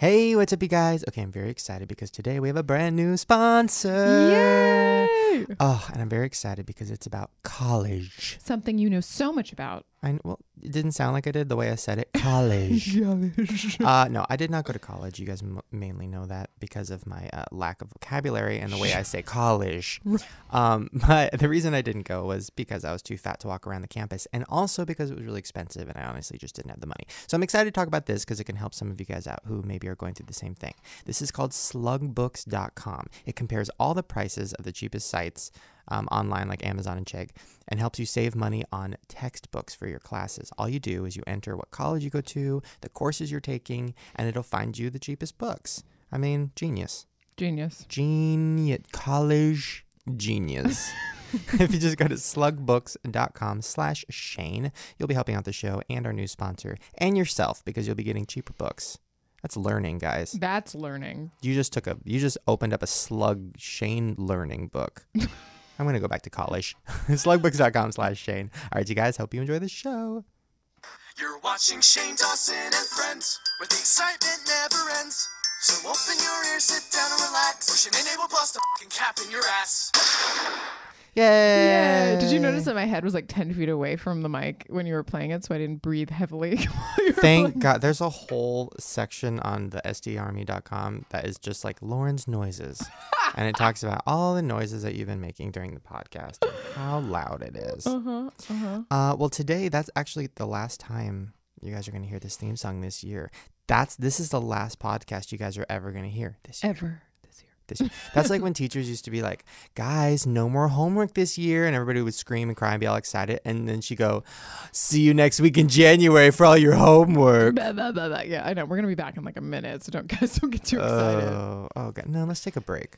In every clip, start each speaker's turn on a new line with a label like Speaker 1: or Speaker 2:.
Speaker 1: Hey, what's up, you guys? Okay, I'm very excited because today we have a brand new sponsor.
Speaker 2: Yay!
Speaker 1: Oh, and I'm very excited because it's about college.
Speaker 2: Something you know so much about.
Speaker 1: Well, it didn't sound like I did the way I said it. College. No, I did not go to college. You guys mainly know that because of my lack of vocabulary and the way I say college. But the reason I didn't go was because I was too fat to walk around the campus, and also because it was really expensive and I honestly just didn't have the money. So I'm excited to talk about this because it can help some of you guys out who maybe are going through the same thing. This is called slugbooks.com. It compares all the prices of the cheapest sites online like Amazon and Chegg, and helps you save money on textbooks for your classes. All you do is you enter what college you go to, the courses you're taking, and it'll find you the cheapest books. I mean, genius.
Speaker 2: Genius.
Speaker 1: College genius. If you just go to slugbooks.com/Shane, you'll be helping out the show and our new sponsor and yourself because you'll be getting cheaper books. That's learning, guys.
Speaker 2: That's learning.
Speaker 1: You just opened up a Slug Shane learning book. I'm going to go back to college. Slugbooks.com/Shane. All right, you guys, hope you enjoy the show.
Speaker 3: You're watching Shane Dawson and Friends, where the excitement never ends. So open your ears, sit down and relax. Pushing Enable Plus to fucking cap in your ass.
Speaker 1: Yay!
Speaker 2: Yeah. Did you notice that my head was like 10 feet away from the mic when you were playing it, so I didn't breathe heavily while you were
Speaker 1: Thank
Speaker 2: playing?
Speaker 1: God. There's a whole section on the SDArmy.com that is just like Lauren's noises. And it talks about all the noises that you've been making during the podcast and how loud it is. Well, today, that's actually the last time you guys are going to hear this theme song this year. This is the last podcast you guys are ever going to hear this year.
Speaker 2: Ever.
Speaker 1: This year. That's like when teachers used to be like, guys, no more homework this year. And everybody would scream and cry and be all excited. And then she'd go, see you next week in January for all your homework.
Speaker 2: Blah, blah, blah, blah. Yeah, I know. We're going to be back in like a minute, so don't get too excited.
Speaker 1: Oh, God. No, let's take a break.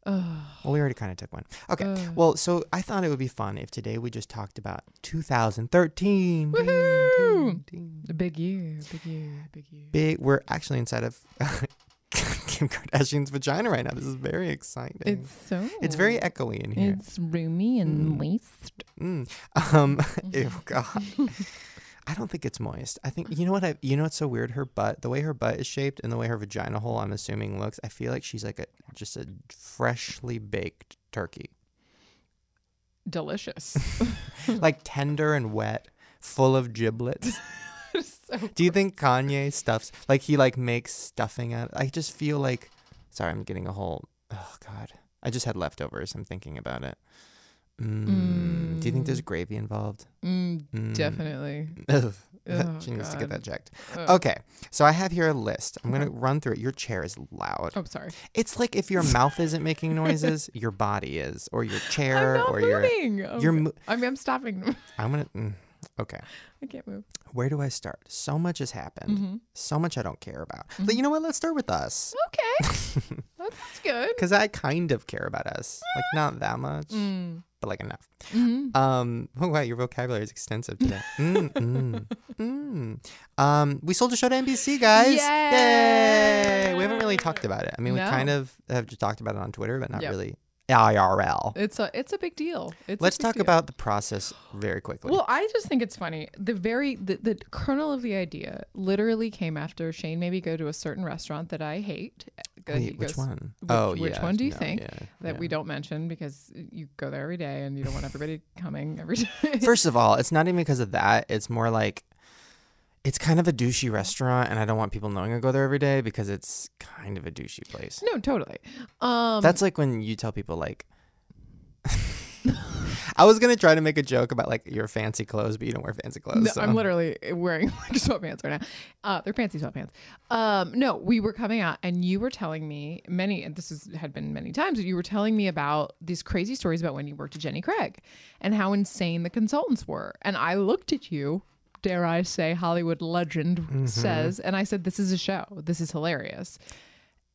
Speaker 1: Well, we already kind of took one. Okay. Well, so I thought it would be fun if today we just talked about 2013.
Speaker 2: Woohoo! The big year.
Speaker 1: We're actually inside of Kim Kardashian's vagina right now. This is very exciting. It's very echoey in here.
Speaker 2: It's roomy and moist.
Speaker 1: Ew, God. I don't think it's moist. I think, you know what's so weird? Her butt, the way her butt is shaped and the way her vagina hole, I'm assuming, looks, I feel like she's like just a freshly baked turkey.
Speaker 2: Delicious.
Speaker 1: Like tender and wet, full of giblets.
Speaker 2: So
Speaker 1: Do you think Kanye stuffs, like he like makes stuffing out? I just feel like, sorry, I'm getting oh God. I just had leftovers. I'm thinking about it. Do you think there's gravy involved?
Speaker 2: Definitely.
Speaker 1: She needs to get that checked. Okay, so I have here a list. I'm going to run through it. Your chair is loud.
Speaker 2: Oh, sorry.
Speaker 1: It's like if your mouth isn't making noises, your body is, or your chair,
Speaker 2: I'm not
Speaker 1: or
Speaker 2: moving.
Speaker 1: I'm
Speaker 2: stopping.
Speaker 1: I'm going to. Okay.
Speaker 2: I can't move.
Speaker 1: Where do I start? So much has happened. So much I don't care about. But you know what? Let's start with us.
Speaker 2: Okay. That's good.
Speaker 1: Because I kind of care about us. Like, not that much, but like enough. Oh, wow, your vocabulary is extensive today. We sold a show to NBC, guys. Yay! We haven't really talked about it. I mean, we kind of have just talked about it on Twitter, but not really IRL.
Speaker 2: It's a big deal.
Speaker 1: Let's talk about the process very quickly.
Speaker 2: Well, I just think it's funny. The kernel of the idea literally came after Shane made me go to a certain restaurant that I hate.
Speaker 1: Wait, which one?
Speaker 2: Which one do you think that we don't mention because you go there every day and you don't want everybody coming every day?
Speaker 1: First of all, it's not even because of that. It's more like it's kind of a douchey restaurant, and I don't want people knowing I go there every day because it's kind of a douchey place.
Speaker 2: No, totally.
Speaker 1: That's like when you tell people like, I was gonna try to make a joke about like your fancy clothes, but you don't wear fancy clothes.
Speaker 2: No,
Speaker 1: so.
Speaker 2: I'm literally wearing like sweatpants right now. They're fancy sweatpants. No, we were coming out, and you were telling me had been many times. You were telling me about these crazy stories about when you worked at Jenny Craig, and how insane the consultants were. And I looked at you. Dare I say, Hollywood legend says, and I said, this is a show. This is hilarious.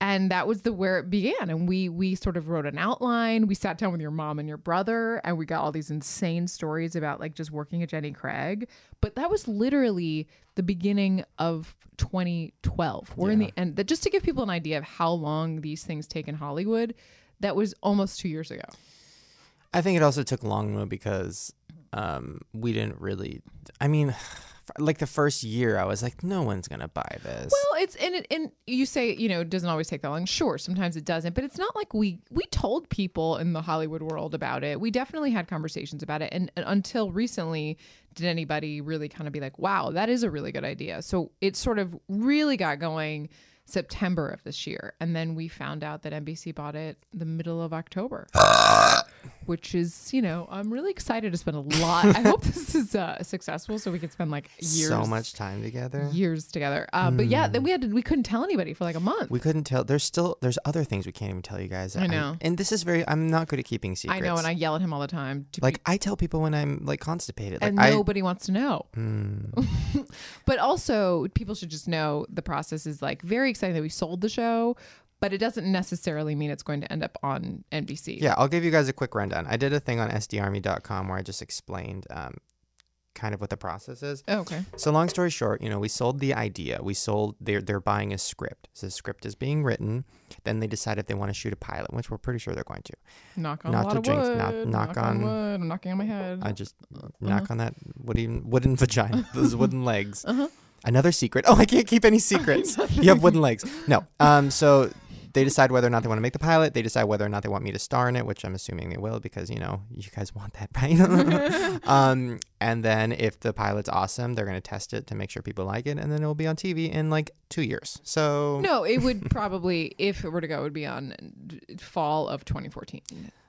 Speaker 2: And that was where it began. And we sort of wrote an outline. We sat down with your mom and your brother, and we got all these insane stories about like just working at Jenny Craig. But that was literally the beginning of 2012. We're in the end. That just to give people an idea of how long these things take in Hollywood, that was almost 2 years ago.
Speaker 1: I think it also took long because we didn't really. I mean, like the first year, I was like, no one's gonna buy this.
Speaker 2: Well, it's and you say, it doesn't always take that long. Sure, sometimes it doesn't, but it's not like we told people in the Hollywood world about it. We definitely had conversations about it, and until recently, did anybody really kind of be like, wow, that is a really good idea. So it sort of really got going September of this year, and then we found out that NBC bought it the middle of October. Which is, I'm really excited to spend a lot. I hope this is successful so we can spend like
Speaker 1: so much time together.
Speaker 2: But yeah, then we couldn't tell anybody for like a month.
Speaker 1: We couldn't tell. There's other things we can't even tell you guys.
Speaker 2: I know.
Speaker 1: And this is I'm not good at keeping secrets.
Speaker 2: I know, and I yell at him all the time.
Speaker 1: I tell people when I'm like constipated.
Speaker 2: And nobody wants to know. But also, people should just know the process is like very exciting that we sold the show. But it doesn't necessarily mean it's going to end up on NBC.
Speaker 1: Yeah, I'll give you guys a quick rundown. I did a thing on sdarmy.com where I just explained kind of what the process is.
Speaker 2: Oh, okay.
Speaker 1: So long story short, we sold the idea. They're buying a script. So the script is being written. Then they decide if they want to shoot a pilot, which we're pretty sure they're going to.
Speaker 2: Knock on a lot of wood. Knock on wood. I'm knocking on my head.
Speaker 1: I just knock on that wooden vagina, those wooden legs. Another secret. Oh, I can't keep any secrets. You have wooden legs. No. So they decide whether or not they want to make the pilot. They decide whether or not they want me to star in it, which I'm assuming they will because, you guys want that, right? And then if the pilot's awesome, they're going to test it to make sure people like it. And then it will be on TV in like 2 years. So
Speaker 2: no, it would probably, if it were to go, it would be on fall of 2014.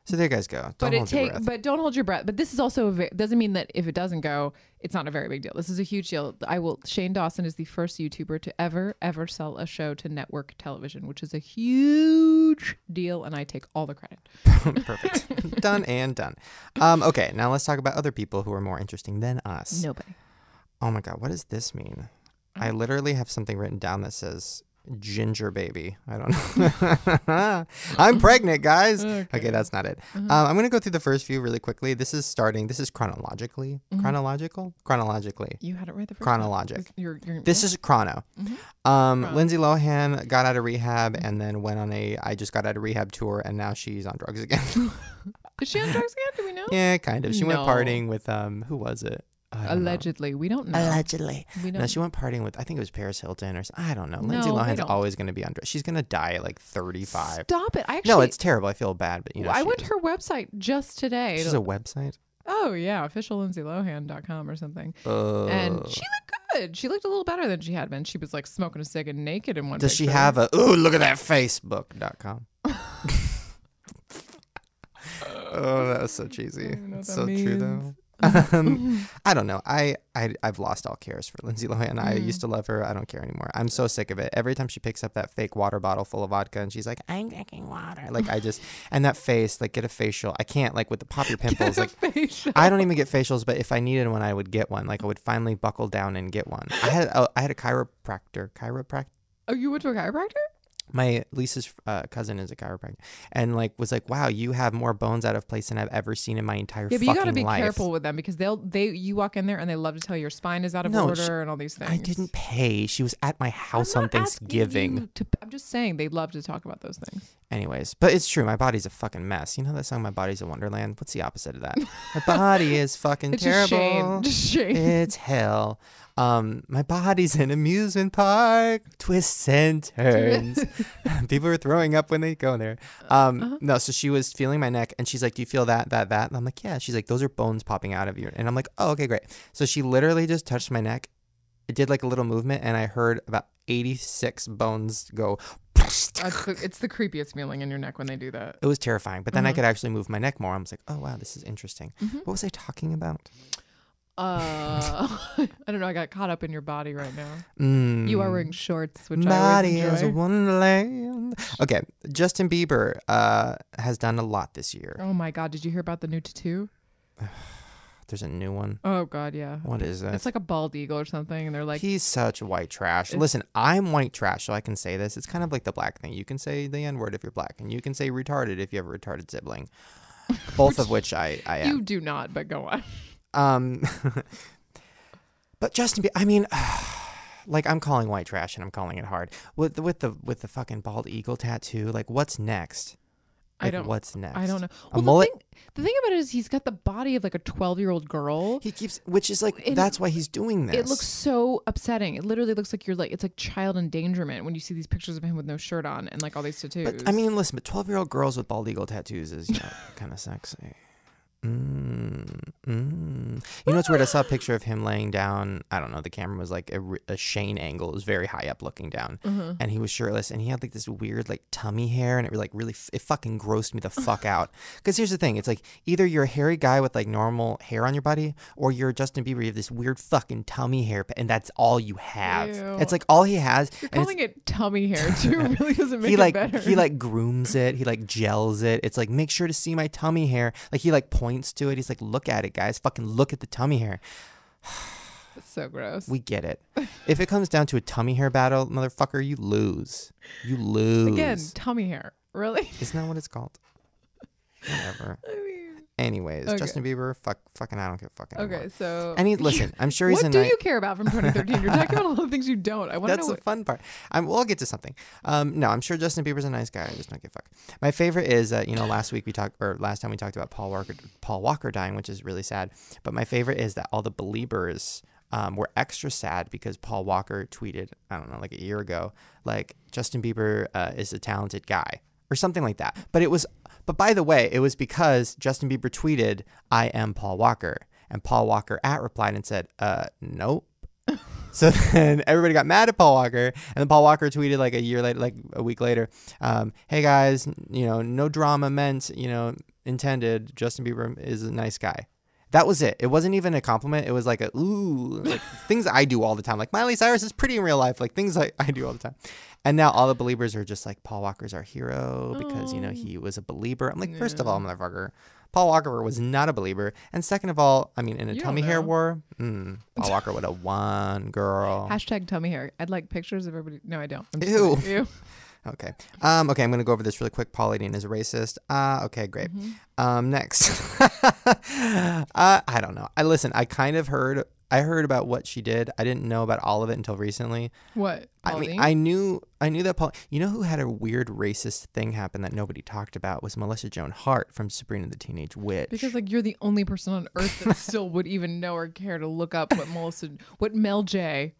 Speaker 1: So there you guys go.
Speaker 2: But don't hold your breath. But this is also doesn't mean that if it doesn't go, it's not a very big deal. This is a huge deal. Shane Dawson is the first YouTuber to ever sell a show to network television, which is a huge deal, and I take all the credit.
Speaker 1: Perfect. Done and done. Okay, now let's talk about other people who are more interesting than us.
Speaker 2: Nobody.
Speaker 1: Oh my God, what does this mean? I literally have something written down that says ginger baby. I don't know. I'm pregnant, guys. Okay, that's not it. I'm going to go through the first few really quickly. This is chronologically. Chronologically.
Speaker 2: You had it right the first
Speaker 1: time. This is chrono. Lindsay Lohan got out of rehab and then went on I just got out of rehab tour, and now she's on drugs again.
Speaker 2: Is she on drugs again? Do we know?
Speaker 1: Yeah, kind of. She went partying with who was it?
Speaker 2: Allegedly. We don't know.
Speaker 1: Allegedly. No, she went partying with, I think it was Paris Hilton or something. I don't know. Lindsay Lohan's always going to be on drugs. She's going to die at like 35.
Speaker 2: Stop it.
Speaker 1: No, it's terrible. I feel bad, but
Speaker 2: I went to her website just today.
Speaker 1: She's a website?
Speaker 2: Oh, yeah. officiallindsaylohan.com or something. And she looked good. She looked a little better than she had been. She was like smoking a cig and naked in one
Speaker 1: Does
Speaker 2: picture.
Speaker 1: she have look at that Facebook.com? Oh, that was so cheesy. It's so true, though. I don't know. I've lost all cares for Lindsay Lohan. I used to love her. I don't care anymore. I'm so sick of it. Every time she picks up that fake water bottle full of vodka and she's like, I'm drinking water. Like and that face, like get a facial. I can't like with the pop your pimples. Like I don't even get facials, but if I needed one, I would get one. Like I would finally buckle down and get one. I had a chiropractor.
Speaker 2: Oh, you went to a chiropractor?
Speaker 1: My Lisa's cousin is a chiropractor, and was like, wow, you have more bones out of place than I've ever seen in my entire fucking life. Yeah, but you got to be careful
Speaker 2: with them because you walk in there and they love to tell you your spine is out of order and all these things.
Speaker 1: I didn't pay. She was at my house on Thanksgiving.
Speaker 2: I'm just saying they love to talk about those things.
Speaker 1: Anyways, but it's true. My body's a fucking mess. You know that song, My Body's a Wonderland? What's the opposite of that? My body is fucking terrible.
Speaker 2: Just shame.
Speaker 1: It's hell. My body's an amusement park, twists and turns. People are throwing up when they go there. No, so she was feeling my neck and she's like, do you feel that? And I'm like, yeah. She's like, those are bones popping out of you. And I'm like, oh, okay, great. So she literally just touched my neck. It did like a little movement and I heard about 86 bones go.
Speaker 2: It's the creepiest feeling in your neck when they do that.
Speaker 1: It was terrifying. But then I could actually move my neck more. I was like, oh, wow, this is interesting. What was I talking about?
Speaker 2: I don't know. I got caught up in your body right now. You are wearing shorts, which
Speaker 1: body
Speaker 2: I always enjoy.
Speaker 1: is a wonderland. Okay, Justin Bieber has done a lot this year.
Speaker 2: Oh my God! Did you hear about the new tattoo?
Speaker 1: There's a new one.
Speaker 2: Oh God, yeah.
Speaker 1: What is that?
Speaker 2: It's like a bald eagle or something, and they're like,
Speaker 1: he's such white trash. Listen, I'm white trash, so I can say this. It's kind of like the black thing. You can say the N-word if you're black, and you can say retarded if you have a retarded sibling. Both of which I am.
Speaker 2: You do not, but go on.
Speaker 1: But Justin Bieber, I mean, like I'm calling white trash and I'm calling it hard with the fucking bald eagle tattoo. Like, what's next? Like, what's next?
Speaker 2: I don't know.
Speaker 1: A
Speaker 2: Well,
Speaker 1: mullet?
Speaker 2: the thing about it is he's got the body of like a 12-year-old girl.
Speaker 1: He keeps, which is like, that's why he's doing this.
Speaker 2: It looks so upsetting. It literally looks like it's like child endangerment when you see these pictures of him with no shirt on and like all these tattoos.
Speaker 1: But I mean, listen, but 12-year-old girls with bald eagle tattoos is, kind of sexy. You know what's weird? I saw a picture of him laying down. I don't know. The camera was like a Shane angle. It was very high up looking down, and he was shirtless, and he had like this weird like tummy hair, and it really it fucking grossed me the fuck out. Because here's the thing: it's like either you're a hairy guy with like normal hair on your body, or you're Justin Bieber. You have this weird fucking tummy hair, and that's all you have.
Speaker 2: Ew.
Speaker 1: It's like all he has.
Speaker 2: You're calling it tummy hair too. Really doesn't make it better.
Speaker 1: He like grooms it. He like gels it. It's like, make sure to see my tummy hair. Like he like points to it. He's like, look at it, guys. Fucking look at the tummy hair.
Speaker 2: It's so gross.
Speaker 1: We get it. If it comes down to a tummy hair battle, motherfucker, you lose. You lose.
Speaker 2: Again, tummy hair. Really?
Speaker 1: Isn't that what it's called? Whatever.
Speaker 2: I mean,
Speaker 1: anyways,
Speaker 2: okay.
Speaker 1: Justin Bieber, fucking, I don't give a fucking.
Speaker 2: Okay,
Speaker 1: anymore.
Speaker 2: so.
Speaker 1: And listen, I'm sure he's
Speaker 2: what do you care about from 2013? You're talking about a lot of things you don't. I want to know.
Speaker 1: That's the fun part. We'll get to something. No, I'm sure Justin Bieber's a nice guy. I just don't give a fuck. My favorite is, last time we talked about Paul Walker dying, which is really sad. But my favorite is that all the Beliebers were extra sad because Paul Walker tweeted, I don't know, like a year ago, like Justin Bieber is a talented guy or something like that. But by the way, it was because Justin Bieber tweeted, I am Paul Walker. And Paul Walker replied and said, nope. So then everybody got mad at Paul Walker, and then Paul Walker tweeted like a year later, like a week later, hey guys, no drama meant, intended. Justin Bieber is a nice guy. That was it. It wasn't even a compliment. It was like like things I do all the time. Like Miley Cyrus is pretty in real life. Like things I do all the time. And now all the Beliebers are just like, Paul Walker's our hero because, he was a Belieber. I'm like, first of all, motherfucker, Paul Walker was not a Belieber. And second of all, I mean, in a tummy hair war, Paul Walker would have won, girl.
Speaker 2: Hashtag tummy hair. I'd like pictures of everybody. No, I don't.
Speaker 1: Ew.
Speaker 2: Ew.
Speaker 1: Okay. I'm going to go over this really quick. Paul Eating is a racist. Okay, great. Next. I don't know. I heard about what she did. I didn't know about all of it until recently.
Speaker 2: What?
Speaker 1: I knew that Paul. You know who had a weird racist thing happen that nobody talked about was Melissa Joan Hart from Sabrina the Teenage Witch.
Speaker 2: Because you're the only person on earth that still would even know or care to look up what Mel J.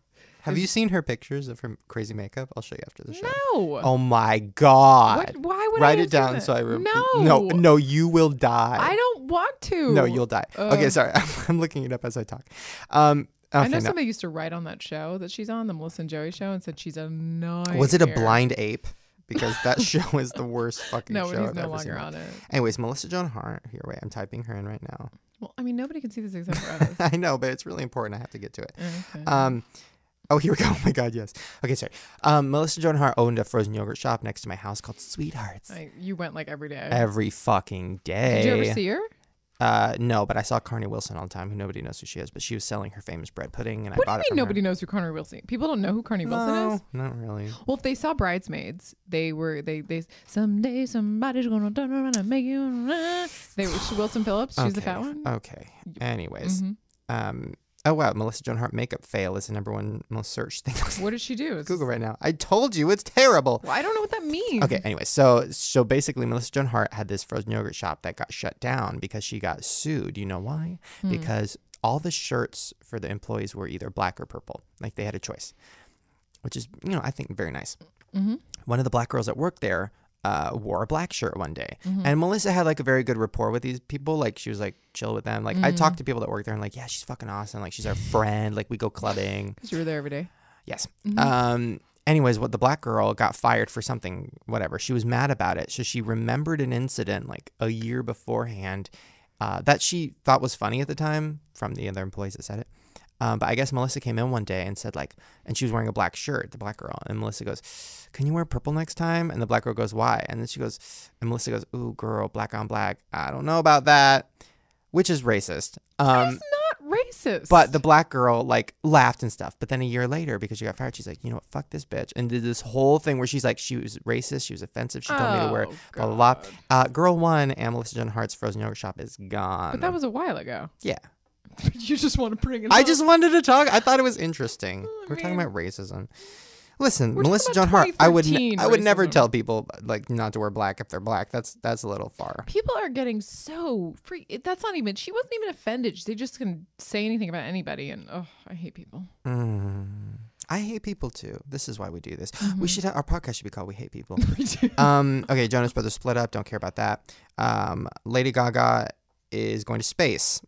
Speaker 1: Have you seen her pictures of her crazy makeup? I'll show you after the show.
Speaker 2: No.
Speaker 1: Oh my God.
Speaker 2: Why would
Speaker 1: Write
Speaker 2: I
Speaker 1: it down
Speaker 2: that?
Speaker 1: so I
Speaker 2: No,
Speaker 1: you will die.
Speaker 2: I don't want to.
Speaker 1: No, you'll die. Okay, sorry. I'm looking it up as I talk. Okay,
Speaker 2: I know somebody used to write on that show that she's on, the Melissa and Joey show, and said she's a nightmare.
Speaker 1: Was it a blind ape? Because that show is the worst fucking show.
Speaker 2: No, he's
Speaker 1: I've
Speaker 2: no
Speaker 1: ever
Speaker 2: longer
Speaker 1: seen.
Speaker 2: on it.
Speaker 1: Anyways, Melissa Joan Hart. Here, wait, I'm typing her in right now.
Speaker 2: Well, I mean, nobody can see this except for us.
Speaker 1: I know, but it's really important. I have to get to it.
Speaker 2: Okay.
Speaker 1: Oh, here we go. Oh my God, yes. Okay, sorry. Melissa Joan Hart owned a frozen yogurt shop next to my house called Sweethearts.
Speaker 2: You went like every day.
Speaker 1: Every fucking day.
Speaker 2: Did you ever see her?
Speaker 1: No, but I saw Carney Wilson all the time, who nobody knows who she is, but she was selling her famous bread pudding, and
Speaker 2: What
Speaker 1: I bought
Speaker 2: do
Speaker 1: it
Speaker 2: you
Speaker 1: from
Speaker 2: mean nobody
Speaker 1: her.
Speaker 2: knows who Carney Wilson is? People don't know who Carney Wilson is?
Speaker 1: No, not really.
Speaker 2: Well, if they saw Bridesmaids, they someday somebody's gonna turn around and make you. They were Wilson Phillips. She's the fat one.
Speaker 1: Okay. Anyways, oh wow, Melissa Joan Hart makeup fail is the #1 most searched thing.
Speaker 2: What did she do?
Speaker 1: Google right now. I told you it's terrible.
Speaker 2: Well, I don't know what that means.
Speaker 1: Okay, anyway, so basically Melissa Joan Hart had this frozen yogurt shop that got shut down because she got sued. You know why? Because all the shirts for the employees were either black or purple. Like they had a choice, which is, I think very nice. One of the black girls that worked there wore a black shirt one day, and Melissa had like a very good rapport with these people. Like she was like chill with them. Like I talked to people that work there and like, yeah, she's fucking awesome. Like she's our friend. Like we go clubbing.
Speaker 2: Because you were there every day.
Speaker 1: Yes. Anyways, what the black girl got fired for something, whatever. She was mad about it. So she remembered an incident like a year beforehand that she thought was funny at the time from the other employees that said it. But I guess Melissa came in one day and said like, and she was wearing a black shirt, the black girl. And Melissa goes, can you wear purple next time? And the black girl goes, why? And then and Melissa goes, ooh, girl, black on black. I don't know about that, which is racist.
Speaker 2: It's not racist.
Speaker 1: But the black girl like laughed and stuff. But then a year later, because she got fired, she's like, you know what? Fuck this bitch. And did this whole thing where she's like, she was racist. She was offensive. She told me to wear blah, blah, blah. Girl one and Melissa Joan Hart's frozen yogurt shop is gone.
Speaker 2: But that was a while ago.
Speaker 1: Yeah.
Speaker 2: You just want to bring it up.
Speaker 1: I just wanted to talk. I thought it was interesting. We're talking about racism. Listen,
Speaker 2: We're
Speaker 1: Melissa
Speaker 2: talking
Speaker 1: Joan
Speaker 2: about
Speaker 1: Hart. I would
Speaker 2: 2013
Speaker 1: never
Speaker 2: racism.
Speaker 1: tell people like not to wear black if they're black. That's a little far.
Speaker 2: People are getting so free. That's not even. She wasn't even offended. They just can say anything about anybody, and I hate people.
Speaker 1: I hate people too. This is why we do this. We should our podcast should be called "We Hate People."
Speaker 2: We do.
Speaker 1: Okay, Jonas Brothers split up. Don't care about that. Lady Gaga is going to space.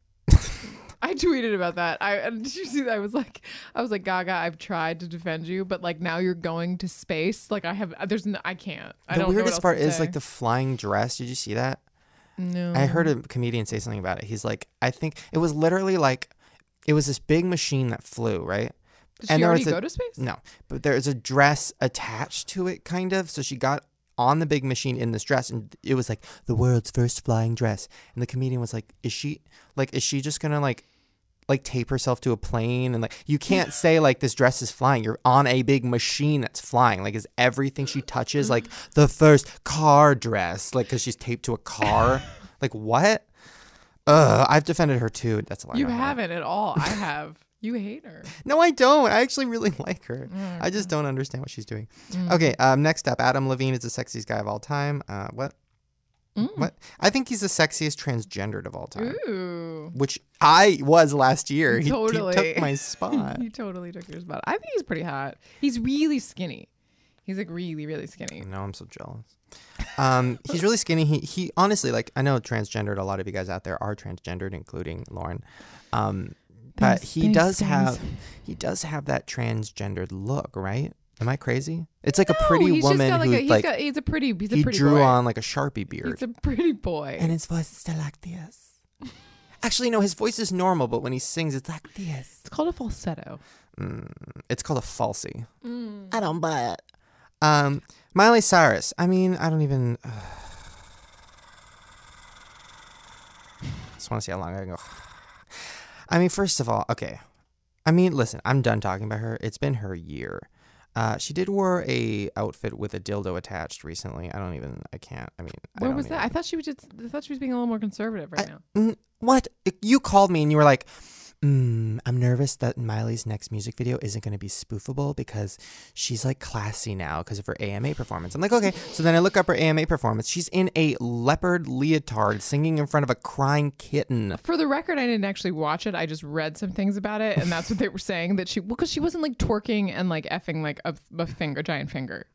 Speaker 2: I tweeted about that. Did you see that? I was like, Gaga, I've tried to defend you, but like now you're going to space. Like I can't. I
Speaker 1: The
Speaker 2: don't know what
Speaker 1: weirdest
Speaker 2: else
Speaker 1: part
Speaker 2: to
Speaker 1: is
Speaker 2: say.
Speaker 1: like the flying dress. Did you see that?
Speaker 2: No.
Speaker 1: I heard a comedian say something about it. He's like, I think it was literally like, it was this big machine that flew, right?
Speaker 2: Did she
Speaker 1: there
Speaker 2: already
Speaker 1: was
Speaker 2: go to space?
Speaker 1: No, but there's a dress attached to it, kind of. So she got on the big machine in this dress, and it was like the world's first flying dress. And the comedian was like, is she just gonna like tape herself to a plane? And like, you can't say like this dress is flying. You're on a big machine that's flying. Like, is everything she touches like the first car dress? Like, because she's taped to a car. Like, what? I've defended her too. That's a lie.
Speaker 2: You haven't at all. I have. You hate her.
Speaker 1: No, I don't. I actually really like her. I just don't understand what she's doing. Okay, next up, Adam Levine is the sexiest guy of all time. What? What? I think he's the sexiest transgendered of all time.
Speaker 2: Ooh.
Speaker 1: Which I was last year. He took my spot.
Speaker 2: He totally took your spot. I think he's pretty hot. He's really skinny. He's like really, really skinny.
Speaker 1: No, I'm so jealous. He's really skinny. He honestly, like, I know transgendered. A lot of you guys out there are transgendered, including Lauren. But he does have that transgendered look, right? Am I crazy? It's like a pretty
Speaker 2: he's
Speaker 1: woman
Speaker 2: just got
Speaker 1: who
Speaker 2: he's a pretty
Speaker 1: he drew
Speaker 2: boy.
Speaker 1: on like a Sharpie beard.
Speaker 2: He's a pretty boy.
Speaker 1: And his voice is still like this. Actually, no, his voice is normal, but when he sings, it's like this.
Speaker 2: It's called a falsetto.
Speaker 1: It's called a falsie. I don't buy it. Miley Cyrus. I mean, I don't even. Just want to see how long I can go. I mean, first of all, okay. I mean, listen, I'm done talking about her. It's been her year. She did wear a outfit with a dildo attached recently. I can't. I mean,
Speaker 2: Where was that? I thought she was being a little more conservative right now.
Speaker 1: What? You called me and you were like, I'm nervous that Miley's next music video isn't going to be spoofable because she's like classy now because of her AMA performance. I'm like, okay. So then I look up her AMA performance. She's in a leopard leotard singing in front of a crying kitten.
Speaker 2: For the record, I didn't actually watch it. I just read some things about it, and that's what they were saying, that because she wasn't like twerking and like effing like a giant finger.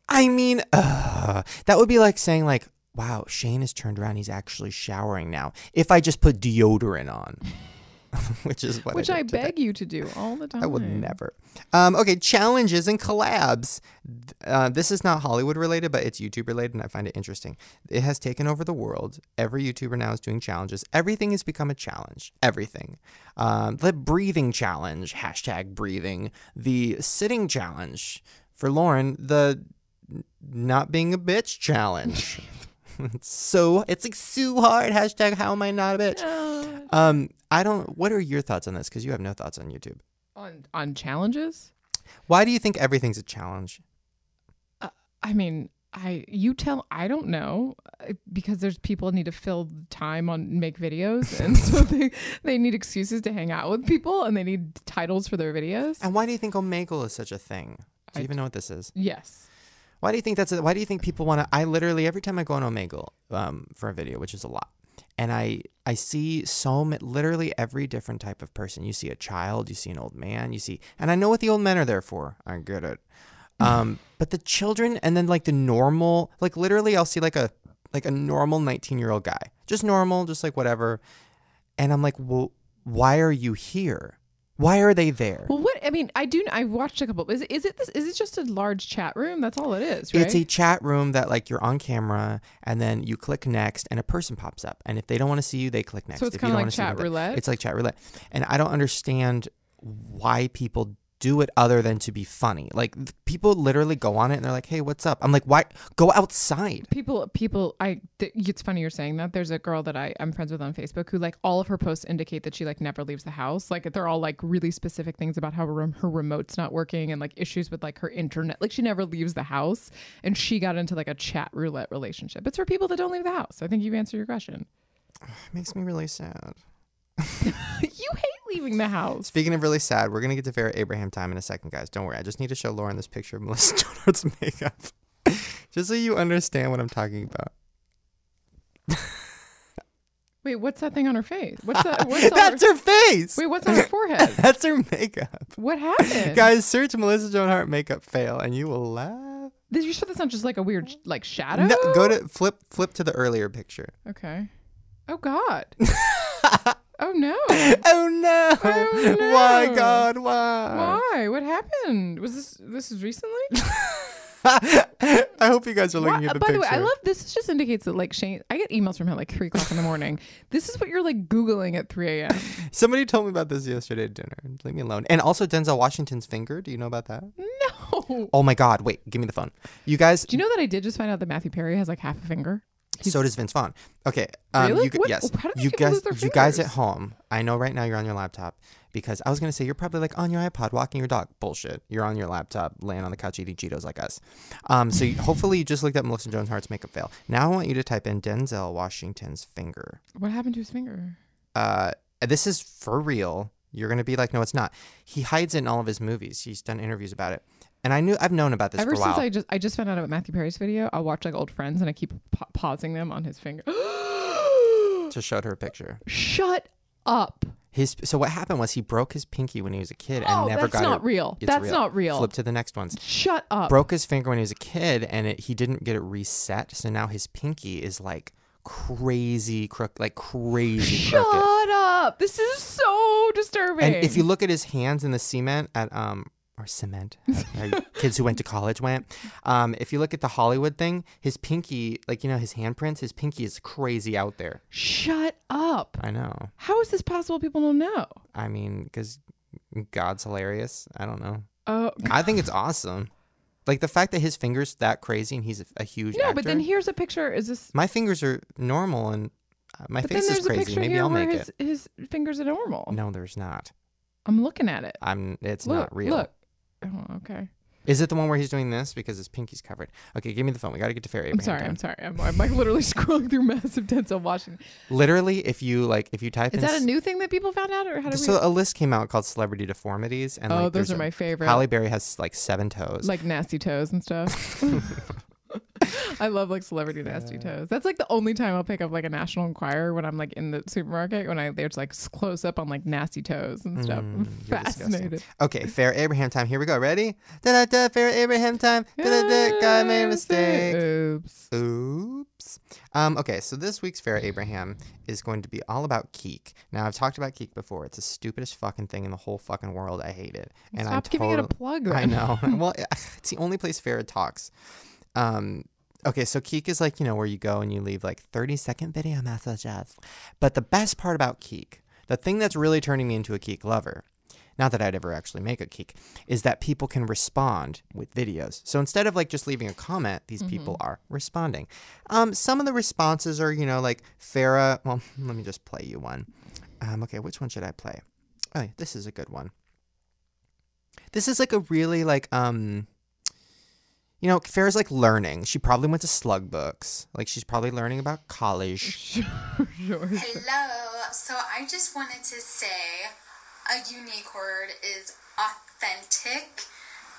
Speaker 1: I mean, that would be like saying like, wow, Shane has turned around. He's actually showering now. If I just put deodorant on. Which I
Speaker 2: beg you to do all the time.
Speaker 1: I would never. Okay, challenges and collabs. This is not Hollywood related, but it's YouTube related, and I find it interesting. It has taken over the world. Every YouTuber now is doing challenges. Everything has become a challenge. Everything. The breathing challenge, #breathing. The sitting challenge. For Lauren, the not being a bitch challenge. It's like so hard. # how am I not a bitch? What are your thoughts on this? Because you have no thoughts on YouTube.
Speaker 2: On challenges?
Speaker 1: Why do you think everything's a challenge?
Speaker 2: I mean, I don't know, because there's people need to fill time on make videos, and so they need excuses to hang out with people, and they need titles for their videos.
Speaker 1: And why do you think Omegle is such a thing? Do you even know what this is?
Speaker 2: Yes.
Speaker 1: Why do you think why do you think people want to? I literally every time I go on Omegle for a video, which is a lot, and I see literally every different type of person. You see a child, you see an old man, and I know what the old men are there for. I get it. But the children, and then like the normal, like literally I'll see like a normal 19-year-old guy, just normal, just like whatever, and I'm like, well, why are you here? Why are they there?
Speaker 2: Well, I watched a couple. Is it just a large chat room? That's all it is, right?
Speaker 1: It's a chat room that like you're on camera, and then you click next and a person pops up. And if they don't want to see you, they click next.
Speaker 2: So it's kind of like chat roulette?
Speaker 1: It's like chat roulette. And I don't understand why people do it other than to be funny. Like people literally go on it and they're like, hey, what's up? I'm like, why? Go outside.
Speaker 2: It's funny you're saying that. There's a girl that I'm friends with on Facebook who like all of her posts indicate that she like never leaves the house. Like they're all like really specific things about how her remote's not working and like issues with like her internet. Like she never leaves the house, and she got into like a chat roulette relationship. It's for people that don't leave the house. I think you've answered your question.
Speaker 1: It makes me really sad.
Speaker 2: You hate leaving the house.
Speaker 1: Speaking of really sad, we're gonna get to Farrah Abraham time in a second, guys. Don't worry. I just need to show Lauren this picture of Melissa Joan Hart's makeup, just so you understand what I'm talking about.
Speaker 2: Wait, what's that thing on her face? What's that?
Speaker 1: That's her face.
Speaker 2: Wait, what's on her forehead?
Speaker 1: That's her makeup.
Speaker 2: What happened?
Speaker 1: Guys, search Melissa Joan Hart makeup fail, and you will laugh.
Speaker 2: Did you sure that's not just like a weird like shadow?
Speaker 1: No, go to flip to the earlier picture.
Speaker 2: Okay. Oh God. Oh no.
Speaker 1: Oh no.
Speaker 2: Oh, no.
Speaker 1: Why, God? Why?
Speaker 2: Why? What happened? Was this is recently?
Speaker 1: I hope you guys are looking at the
Speaker 2: By
Speaker 1: picture.
Speaker 2: the way, I love this. Just indicates that like Shane, I get emails from him like 3 o'clock in the morning. This is what you're like Googling at 3 a.m.
Speaker 1: Somebody told me about this yesterday at dinner. Leave me alone. And also Denzel Washington's finger. Do you know about that?
Speaker 2: No.
Speaker 1: Oh my God. Wait, give me the phone. You guys.
Speaker 2: Do you know that I did just find out that Matthew Perry has like half a finger?
Speaker 1: So does Vince Vaughn. Okay.
Speaker 2: Really?
Speaker 1: Yes.
Speaker 2: How do
Speaker 1: You
Speaker 2: people lose their
Speaker 1: you guys at
Speaker 2: fingers?
Speaker 1: home. I know right now you're on your laptop because I was gonna say you're probably like on your iPod walking your dog. Bullshit. You're on your laptop laying on the couch eating Cheetos like us. So hopefully you just looked up Melissa Joan Hart's makeup fail. Now I want you to type in Denzel Washington's finger.
Speaker 2: What happened to his finger?
Speaker 1: This is for real. You're gonna be like, no, it's not. He hides it in all of his movies. He's done interviews about it. And I've known about this
Speaker 2: Ever
Speaker 1: for a while.
Speaker 2: since I just found out about Matthew Perry's video, I'll watch like old friends and I keep pausing them on his finger.
Speaker 1: Just showed her a picture.
Speaker 2: Shut up.
Speaker 1: So what happened was he broke his pinky when he was a kid and never
Speaker 2: that's
Speaker 1: got
Speaker 2: not
Speaker 1: it.
Speaker 2: real.
Speaker 1: It's
Speaker 2: That's not real.
Speaker 1: Flip to the next ones.
Speaker 2: Shut up.
Speaker 1: Broke his finger when he was a kid and he didn't get it reset. So now his pinky is like crazy crooked, like crazy crooked.
Speaker 2: Shut up. This is so disturbing.
Speaker 1: And if you look at his hands in the cement at or cement, kids who went to college went. If you look at the Hollywood thing, his pinky, like, you know, his handprints, his pinky is crazy out there.
Speaker 2: Shut up.
Speaker 1: I know.
Speaker 2: How is this possible? People don't know.
Speaker 1: I mean, because God's hilarious. I don't know.
Speaker 2: Oh,
Speaker 1: I think it's awesome. Like the fact that his finger's that crazy and he's a huge
Speaker 2: no,
Speaker 1: actor.
Speaker 2: but then here's a picture. Is this?
Speaker 1: My fingers are normal and my
Speaker 2: But
Speaker 1: face
Speaker 2: then
Speaker 1: is
Speaker 2: there's a
Speaker 1: crazy.
Speaker 2: picture
Speaker 1: Maybe
Speaker 2: here
Speaker 1: I'll
Speaker 2: where
Speaker 1: make it.
Speaker 2: his fingers are normal.
Speaker 1: No, there's not.
Speaker 2: I'm looking at it.
Speaker 1: It's
Speaker 2: Look,
Speaker 1: not real.
Speaker 2: Look. Oh, okay.
Speaker 1: Is it the one where he's doing this because his pinky's covered? Okay, give me the phone. We got to get to Farrah Abraham.
Speaker 2: I'm sorry. I'm like literally scrolling through massive Denzel Washington.
Speaker 1: Literally, if you type
Speaker 2: Is
Speaker 1: in.
Speaker 2: that a new thing that people found out, or how do we?
Speaker 1: So a list came out called Celebrity Deformities, and like,
Speaker 2: those are my favorite.
Speaker 1: Halle Berry has like 7 toes.
Speaker 2: Like nasty toes and stuff. I love like celebrity nasty toes. That's like the only time I'll pick up like a National Enquirer when I'm like in the supermarket when there's like close up on like nasty toes and stuff. I'm
Speaker 1: You're
Speaker 2: fascinated.
Speaker 1: disgusting. Okay, Farrah Abraham time. Here we go. Ready? Da-da-da, Farrah Abraham time. Da-da-da, God made a mistake. Oops. Okay, so this week's Farrah Abraham is going to be all about Keek. Now, I've talked about Keek before. It's the stupidest fucking thing in the whole fucking world. I hate it. And
Speaker 2: Stop giving it a plug. Then.
Speaker 1: I know. Well, it's the only place Farrah talks. Okay, so Keek is like, you know, where you go and you leave like 30-second video messages. But the best part about Keek, the thing that's really turning me into a Keek lover, not that I'd ever actually make a Keek, is that people can respond with videos. So instead of like just leaving a comment, these people are responding. Some of the responses are, you know, like Farrah. Well, let me just play you one. Okay, which one should I play? Oh, this is a good one. This is like a really like you know, Farrah's like learning. She probably went to Slug Books. Like she's probably learning about college.
Speaker 2: Sure.
Speaker 4: Hello. So I just wanted to say a unique word is authentic,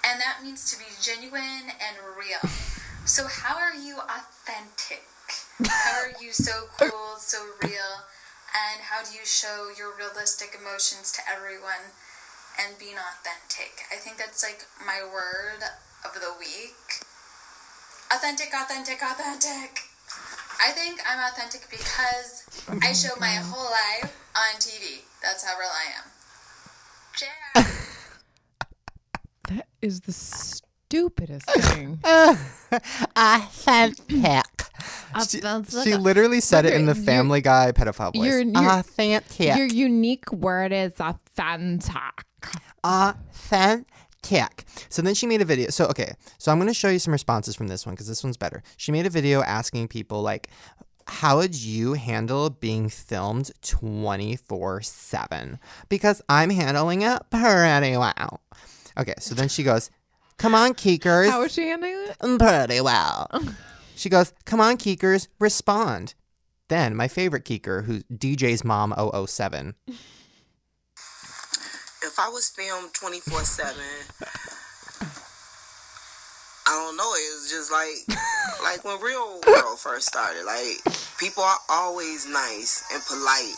Speaker 4: and that means to be genuine and real. So how are you authentic? How are you so cool, so real, and how do you show your realistic emotions to everyone and being authentic? I think that's like my word of the week. Authentic, authentic, authentic. I think I'm authentic because I show my whole life on TV. That's how real I am. Yeah.
Speaker 2: That is the stupidest thing.
Speaker 1: Authentic. She literally said it in the Family Guy pedophile voice. Authentic.
Speaker 2: Your unique word is authentic.
Speaker 1: Authentic. So then she made a video. So, okay. So I'm going to show you some responses from this one because this one's better. She made a video asking people, like, how would you handle being filmed 24/7? Because I'm handling it pretty well. Okay. So then she goes, come on, Keekers.
Speaker 2: How is she handling it?
Speaker 1: Pretty well. She goes, come on, Keekers, respond. Then my favorite Keeker, who's DJ's mom 007.
Speaker 5: if I was filmed 24/7, I don't know. It was just like when Real World first started. Like, people are always nice and polite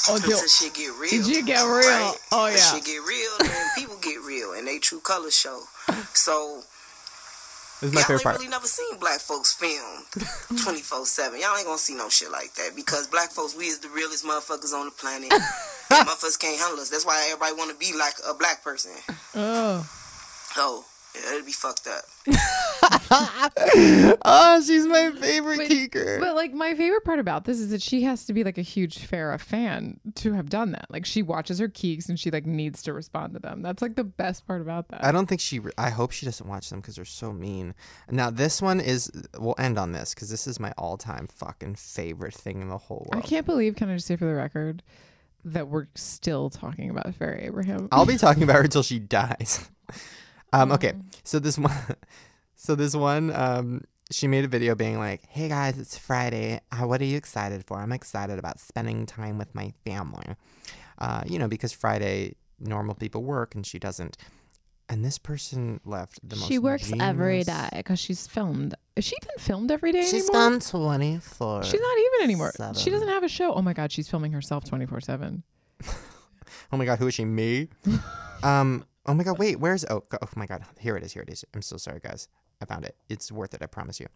Speaker 5: until shit get real.
Speaker 2: Did you get real?
Speaker 5: Right?
Speaker 2: Oh,
Speaker 5: when
Speaker 2: yeah.
Speaker 5: shit get real, then people get real, and they true colors show. So,
Speaker 1: This is my
Speaker 5: y'all
Speaker 1: favorite
Speaker 5: ain't
Speaker 1: part.
Speaker 5: really never seen black folks filmed 24/7. Y'all ain't gonna see no shit like that, because black folks, we is the realest motherfuckers on the planet. Motherfuckers can't handle us. That's why everybody want to be like a black person.
Speaker 2: Oh.
Speaker 5: Oh, yeah, it'd be fucked up.
Speaker 1: Oh, she's my favorite Keeker.
Speaker 2: But like my favorite part about this is that she has to be like a huge Farrah fan to have done that. Like she watches her Keeks and she like needs to respond to them. That's like the best part about that.
Speaker 1: I don't think I hope she doesn't watch them because they're so mean. Now this one is, we'll end on this because this is my all-time fucking favorite thing in the whole
Speaker 2: I
Speaker 1: world.
Speaker 2: can't believe, can I just say for the record, that we're still talking about Farrah Abraham.
Speaker 1: I'll be talking about her until she dies. Okay, so this one, she made a video being like, "Hey guys, it's Friday. What are you excited for? I'm excited about spending time with my family. Because Friday normal people work and she doesn't." And this person left the most.
Speaker 2: She works every
Speaker 1: genius-
Speaker 2: day because she's filmed. Is she even filmed every day
Speaker 1: She's
Speaker 2: anymore?
Speaker 1: done 24.
Speaker 2: She's not even anymore. She
Speaker 1: 7.
Speaker 2: doesn't have a show. Oh my God, she's filming herself 24/7.
Speaker 1: Oh my God, who is she? Me? Oh my God, wait, where's... Oh my God, here it is. I'm so sorry, guys. I found it. It's worth it, I promise you.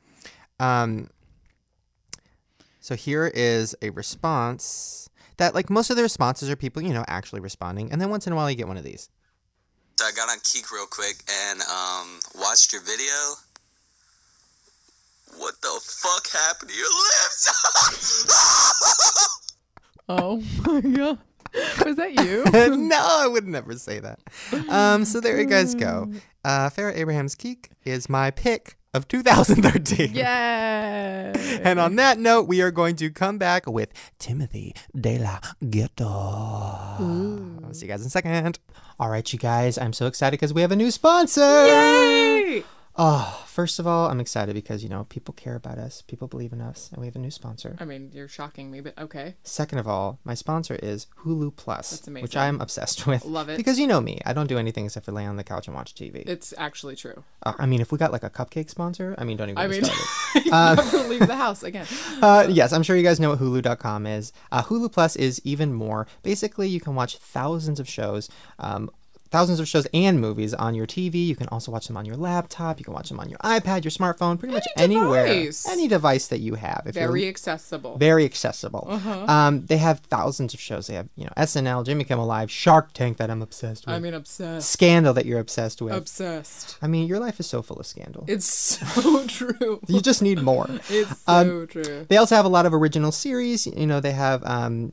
Speaker 1: So here is a response that, like, most of the responses are people, actually responding. And then once in a while you get one of these.
Speaker 6: So I got on Keek real quick and watched your video. What the fuck happened to your lips?
Speaker 2: Oh my God. Was that you?
Speaker 1: No, I would never say that. So there you guys go. Farrah Abraham's Keek is my pick of 2013.
Speaker 2: Yay.
Speaker 1: And on that note, we are going to come back with Timothy DeLaGhetto. I'll see you guys in a second. All right, you guys, I'm so excited because we have a new sponsor.
Speaker 2: Yay!
Speaker 1: Oh, first of all, I'm excited because, people care about us. People believe in us. And we have a new sponsor.
Speaker 2: I mean, you're shocking me, but okay.
Speaker 1: Second of all, my sponsor is Hulu Plus.
Speaker 2: That's amazing.
Speaker 1: Which I'm obsessed with.
Speaker 2: Love it.
Speaker 1: Because you know me. I don't do anything except for lay on the couch and watch TV.
Speaker 2: It's actually true.
Speaker 1: If we got like a cupcake sponsor, don't even get me started.
Speaker 2: you never leave the house again.
Speaker 1: Yes, I'm sure you guys know what Hulu.com is. Hulu Plus is even more. Basically, you can watch thousands of shows and movies on your TV. You can also watch them on your laptop. You can watch them on your iPad, your smartphone, pretty much anywhere. Any device that you have.
Speaker 2: Very accessible.
Speaker 1: Very accessible. They have thousands of shows. They have, SNL, Jimmy Kimmel Live, Shark Tank that I'm obsessed with.
Speaker 2: Obsessed.
Speaker 1: Scandal that you're obsessed with.
Speaker 2: Obsessed.
Speaker 1: Your life is so full of scandal.
Speaker 2: It's so true.
Speaker 1: You just need more.
Speaker 2: It's so true.
Speaker 1: They also have a lot of original series. They have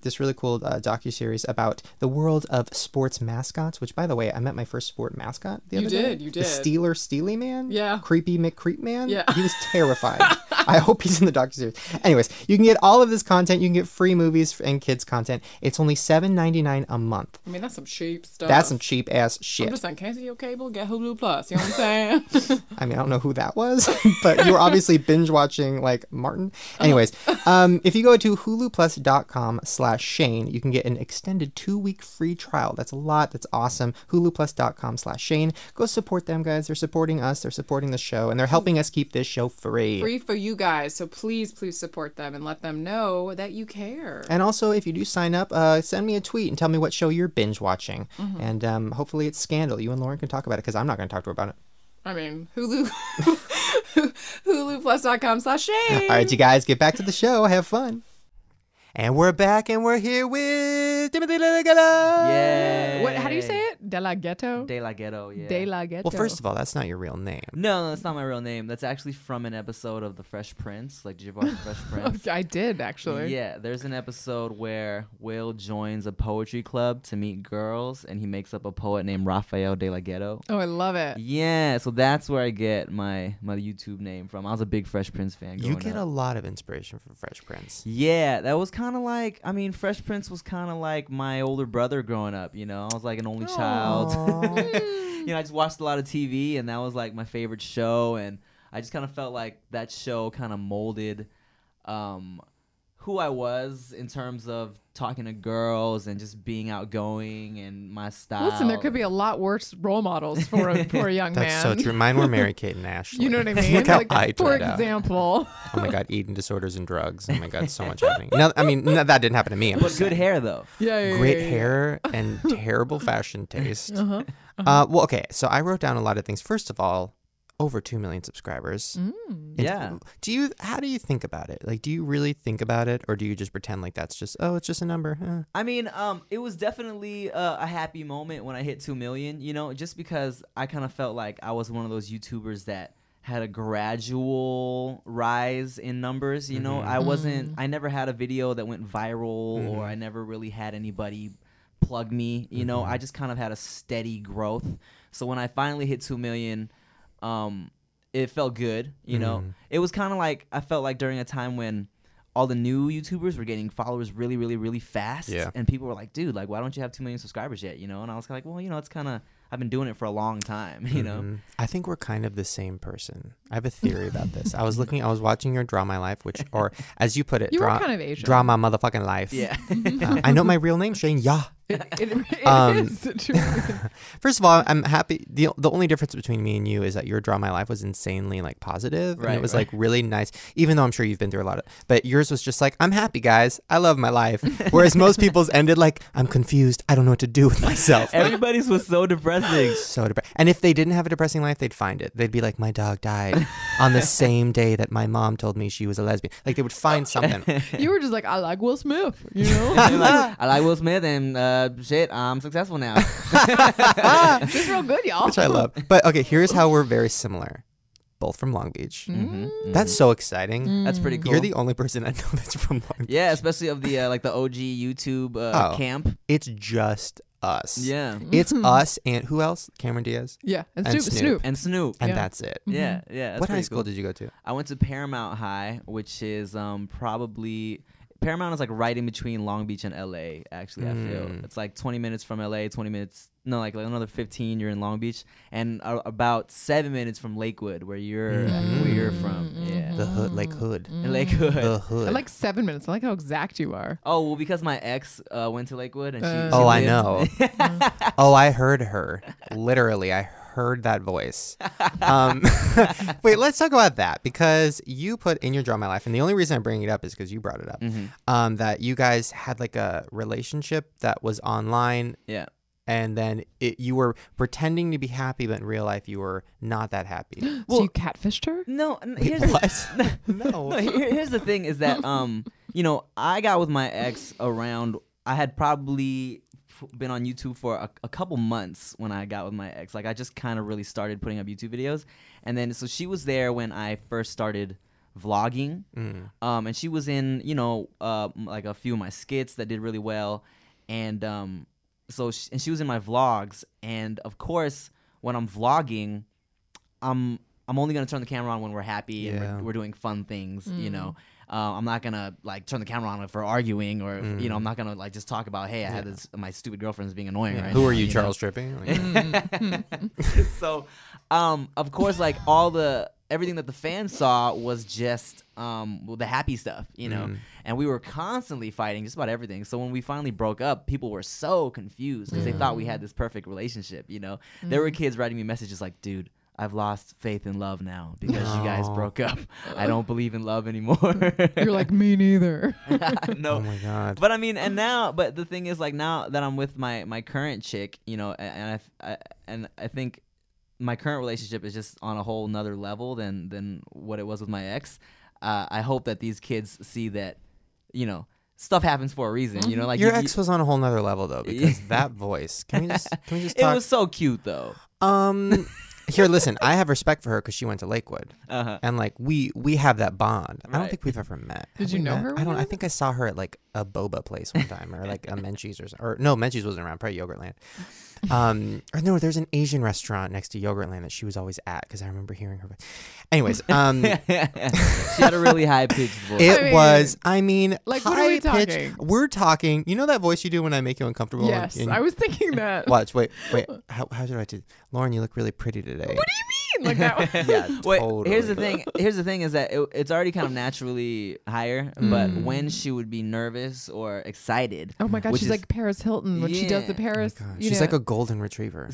Speaker 1: this really cool docuseries about the world of sports mascots, which, by the way, I met my first sport mascot the other day.
Speaker 2: You did.
Speaker 1: The Steeler Steely Man?
Speaker 2: Yeah.
Speaker 1: Creepy McCreep Man?
Speaker 2: Yeah.
Speaker 1: He was terrified. I hope he's in the docuseries. Anyways, you can get all of this content. You can get free movies and kids content. It's only $7.99 a month.
Speaker 2: That's some cheap stuff.
Speaker 1: That's some cheap ass shit.
Speaker 2: I'm just saying, cancel your cable, get Hulu Plus. You know what I'm saying?
Speaker 1: I don't know who that was, but you were obviously binge watching like Martin. Anyways, if you go to huluplus.com/Shane, you can get an extended 2-week free trial. That's a lot. That's awesome. huluplus.com/Shane. Go support them, guys. They're supporting us. They're supporting the show, and they're helping us keep this show free.
Speaker 2: Free for you guys. So please support them and let them know that you care.
Speaker 1: And also, if you do sign up, send me a tweet and tell me what show you're binge watching. And hopefully it's Scandal. You and Lauren can talk about it because I'm not going to talk to her about it.
Speaker 2: Hulu. huluplus.com/Shane.
Speaker 1: All right, you guys, get back to the show. Have fun. And we're back, and we're here with Timothy DeLaGhetto.
Speaker 7: Yay.
Speaker 2: What? How do you say it? DeLaGhetto?
Speaker 7: DeLaGhetto, yeah.
Speaker 2: DeLaGhetto.
Speaker 1: Well, first of all, that's not your real name.
Speaker 7: No, that's not my real name. That's actually from an episode of The Fresh Prince. Like, did you watch The Fresh Prince?
Speaker 2: I did, actually.
Speaker 7: Yeah, there's an episode where Will joins a poetry club to meet girls, and he makes up a poet named Raphael DeLaGhetto.
Speaker 2: Oh, I love it.
Speaker 7: Yeah, so that's where I get my YouTube name from. I was a big Fresh Prince fan growing
Speaker 1: You get
Speaker 7: up.
Speaker 1: a lot of inspiration from Fresh Prince.
Speaker 7: Yeah, that was kind of like, Fresh Prince was kind of like my older brother growing up, I was like an only child. I just watched a lot of TV, and that was like my favorite show, and I just kind of felt like that show kind of molded who I was in terms of talking to girls and just being outgoing and my style.
Speaker 2: Listen, there could be a lot worse role models for a young man.
Speaker 1: That's so true. Mine were Mary Kate and Ashley.
Speaker 2: You know what I mean?
Speaker 1: Look how
Speaker 2: like,
Speaker 1: I
Speaker 2: for
Speaker 1: turned out.
Speaker 2: example.
Speaker 1: Oh my God, eating disorders and drugs. Oh my God, so much happening. No, I mean, no, that didn't happen to me. I'm
Speaker 7: But
Speaker 1: just
Speaker 7: good
Speaker 1: saying.
Speaker 7: hair though.
Speaker 2: Yeah.
Speaker 1: Great hair and terrible fashion taste. Well, okay, so I wrote down a lot of things. First of all, over 2 million subscribers.
Speaker 7: Yeah.
Speaker 1: How do you think about it? Like, do you really think about it, or do you just pretend like that's just, oh, it's just a number?
Speaker 7: I mean, it was definitely a happy moment when I hit 2 million, you know, just because I kind of felt like I was one of those YouTubers that had a gradual rise in numbers, you know. I never had a video that went viral or I never really had anybody plug me, you know. I just kind of had a steady growth. So when I finally hit 2 million, it felt good, you know. It was kind of like, I felt like during a time when all the new YouTubers were getting followers really, really, really fast.
Speaker 1: Yeah.
Speaker 7: And people were like, dude, like, why don't you have 2 million subscribers yet, you know? And I was kind of like, well, you know, it's kind of, I've been doing it for a long time, you know?
Speaker 1: I think we're kind of the same person. I have a theory about this. I was watching your Draw My Life, or as you put it,
Speaker 2: You were kind of Asian.
Speaker 1: Draw My Motherfucking Life.
Speaker 7: Yeah.
Speaker 1: I know my real name, Shane. Yeah.
Speaker 2: It is true.
Speaker 1: First of all, I'm happy. The only difference between me and you is that your Draw My Life was insanely like positive, and it was like really nice. Even though I'm sure you've been through a lot of, but yours was just like, I'm happy, guys. I love my life. Whereas most people's ended like, I'm confused. I don't know what to do with myself.
Speaker 7: Everybody's was so depressing.
Speaker 1: So depressing. And if they didn't have a depressing life, they'd find it. They'd be like, my dog died on the same day that my mom told me she was a lesbian. Like, they would find something.
Speaker 2: You were just like, I like Will Smith, you know?
Speaker 7: I like Will Smith and shit, I'm successful now.
Speaker 2: Just real good, y'all.
Speaker 1: Which I love. But okay, here's how we're very similar. Both from Long Beach. That's so exciting.
Speaker 7: That's pretty cool.
Speaker 1: You're the only person I know that's from Long Beach.
Speaker 7: Yeah, especially of the like the OG YouTube camp.
Speaker 1: It's just us.
Speaker 7: Yeah.
Speaker 1: It's us and who else? Cameron Diaz.
Speaker 2: Yeah, and
Speaker 1: And
Speaker 2: Snoop.
Speaker 7: And Snoop.
Speaker 1: And
Speaker 2: Yeah.
Speaker 1: that's it.
Speaker 7: Yeah, yeah. That's
Speaker 1: What high
Speaker 7: pretty
Speaker 1: school
Speaker 7: cool.
Speaker 1: did you go to?
Speaker 7: I went to Paramount High, which is probably Paramount is like right in between Long Beach and LA. Actually, I feel it's like 20 minutes from LA, 20 minutes. No, like another 15. You're in Long Beach, and about 7 minutes from Lakewood, where you're from. Yeah,
Speaker 1: The Hood, Lake Hood.
Speaker 7: Lakewood.
Speaker 1: The Hood.
Speaker 2: I like 7 minutes. I like how exact you are.
Speaker 7: Oh well, because my ex went to Lakewood, and she
Speaker 1: Oh, I
Speaker 7: lived-
Speaker 1: know. Oh, I heard her. Literally, I heard that voice. Wait, let's talk about that, because you put in your Draw My Life, and the only reason I'm bringing it up is because you brought it up, that you guys had like a relationship that was online.
Speaker 7: Yeah.
Speaker 1: And then you were pretending to be happy, but in real life you were not that happy.
Speaker 2: So you catfished her?
Speaker 7: No,
Speaker 1: Wait, what? No.
Speaker 7: Here's the thing: is that you know, I got with my ex around. I had probably been on YouTube for a couple months when I got with my ex. Like, I just kind of really started putting up YouTube videos, and then so she was there when I first started vlogging, and she was in, you know, like a few of my skits that did really well, and so she was in my vlogs, and of course when I'm vlogging, I'm only gonna turn the camera on when we're happy and we're doing fun things, you know. I'm not gonna like turn the camera on if we're arguing, or you know, I'm not gonna like just talk about, hey, I had this, my stupid girlfriend's being annoying right
Speaker 1: Who
Speaker 7: now,
Speaker 1: are you,
Speaker 7: know?
Speaker 1: Charles Tripping? Like,
Speaker 7: So of course, like everything that the fans saw was just the happy stuff, you know. And we were constantly fighting just about everything. So when we finally broke up, people were so confused because they thought we had this perfect relationship, you know. There were kids writing me messages like, dude, I've lost faith in love now because you guys broke up. I don't believe in love anymore.
Speaker 2: You're like, me neither.
Speaker 7: No.
Speaker 1: oh my God.
Speaker 7: But I mean, but the thing is, like, now that I'm with my current chick, you know, and I think my current relationship is just on a whole nother level than what it was with my ex. I hope that these kids see that, you know, stuff happens for a reason. You know, like
Speaker 1: Your ex was on a whole nother level though, because that voice. Can we just
Speaker 7: It
Speaker 1: talk?
Speaker 7: was so cute though.
Speaker 1: Here, listen. I have respect for her because she went to Lakewood, and like we have that bond. I don't
Speaker 7: Right.
Speaker 1: think we've ever met.
Speaker 2: Did
Speaker 1: Have
Speaker 2: you
Speaker 1: we
Speaker 2: know
Speaker 1: met?
Speaker 2: her
Speaker 1: I
Speaker 2: when
Speaker 1: don't.
Speaker 2: you
Speaker 1: I
Speaker 2: were
Speaker 1: think I saw her at like a boba place one time, or like a Menchie's or no, Menchie's wasn't around. Probably Yogurtland. Or no, there's an Asian restaurant next to Yogurtland that she was always at because I remember hearing her. Anyways,
Speaker 7: She had a really high pitched voice.
Speaker 1: it was. I mean,
Speaker 2: like, what are we
Speaker 1: high pitch.
Speaker 2: talking?
Speaker 1: We're talking. You know that voice you do when I make you uncomfortable.
Speaker 2: Yes,
Speaker 1: And-
Speaker 2: I was thinking that.
Speaker 1: Watch. Wait. How did I do? Lauren, you look really pretty today.
Speaker 2: What do you mean? like that.
Speaker 1: Yeah,
Speaker 7: Wait,
Speaker 1: totally.
Speaker 7: here's the thing. Here's the thing is that it's already kind of naturally higher, but when she would be nervous or excited,
Speaker 2: Oh my God,
Speaker 7: which
Speaker 2: she's
Speaker 7: is-
Speaker 2: like Paris Hilton when she does the
Speaker 7: Yeah.
Speaker 2: Paris.
Speaker 1: God,
Speaker 2: you
Speaker 1: she's
Speaker 2: know.
Speaker 1: like a golden retriever.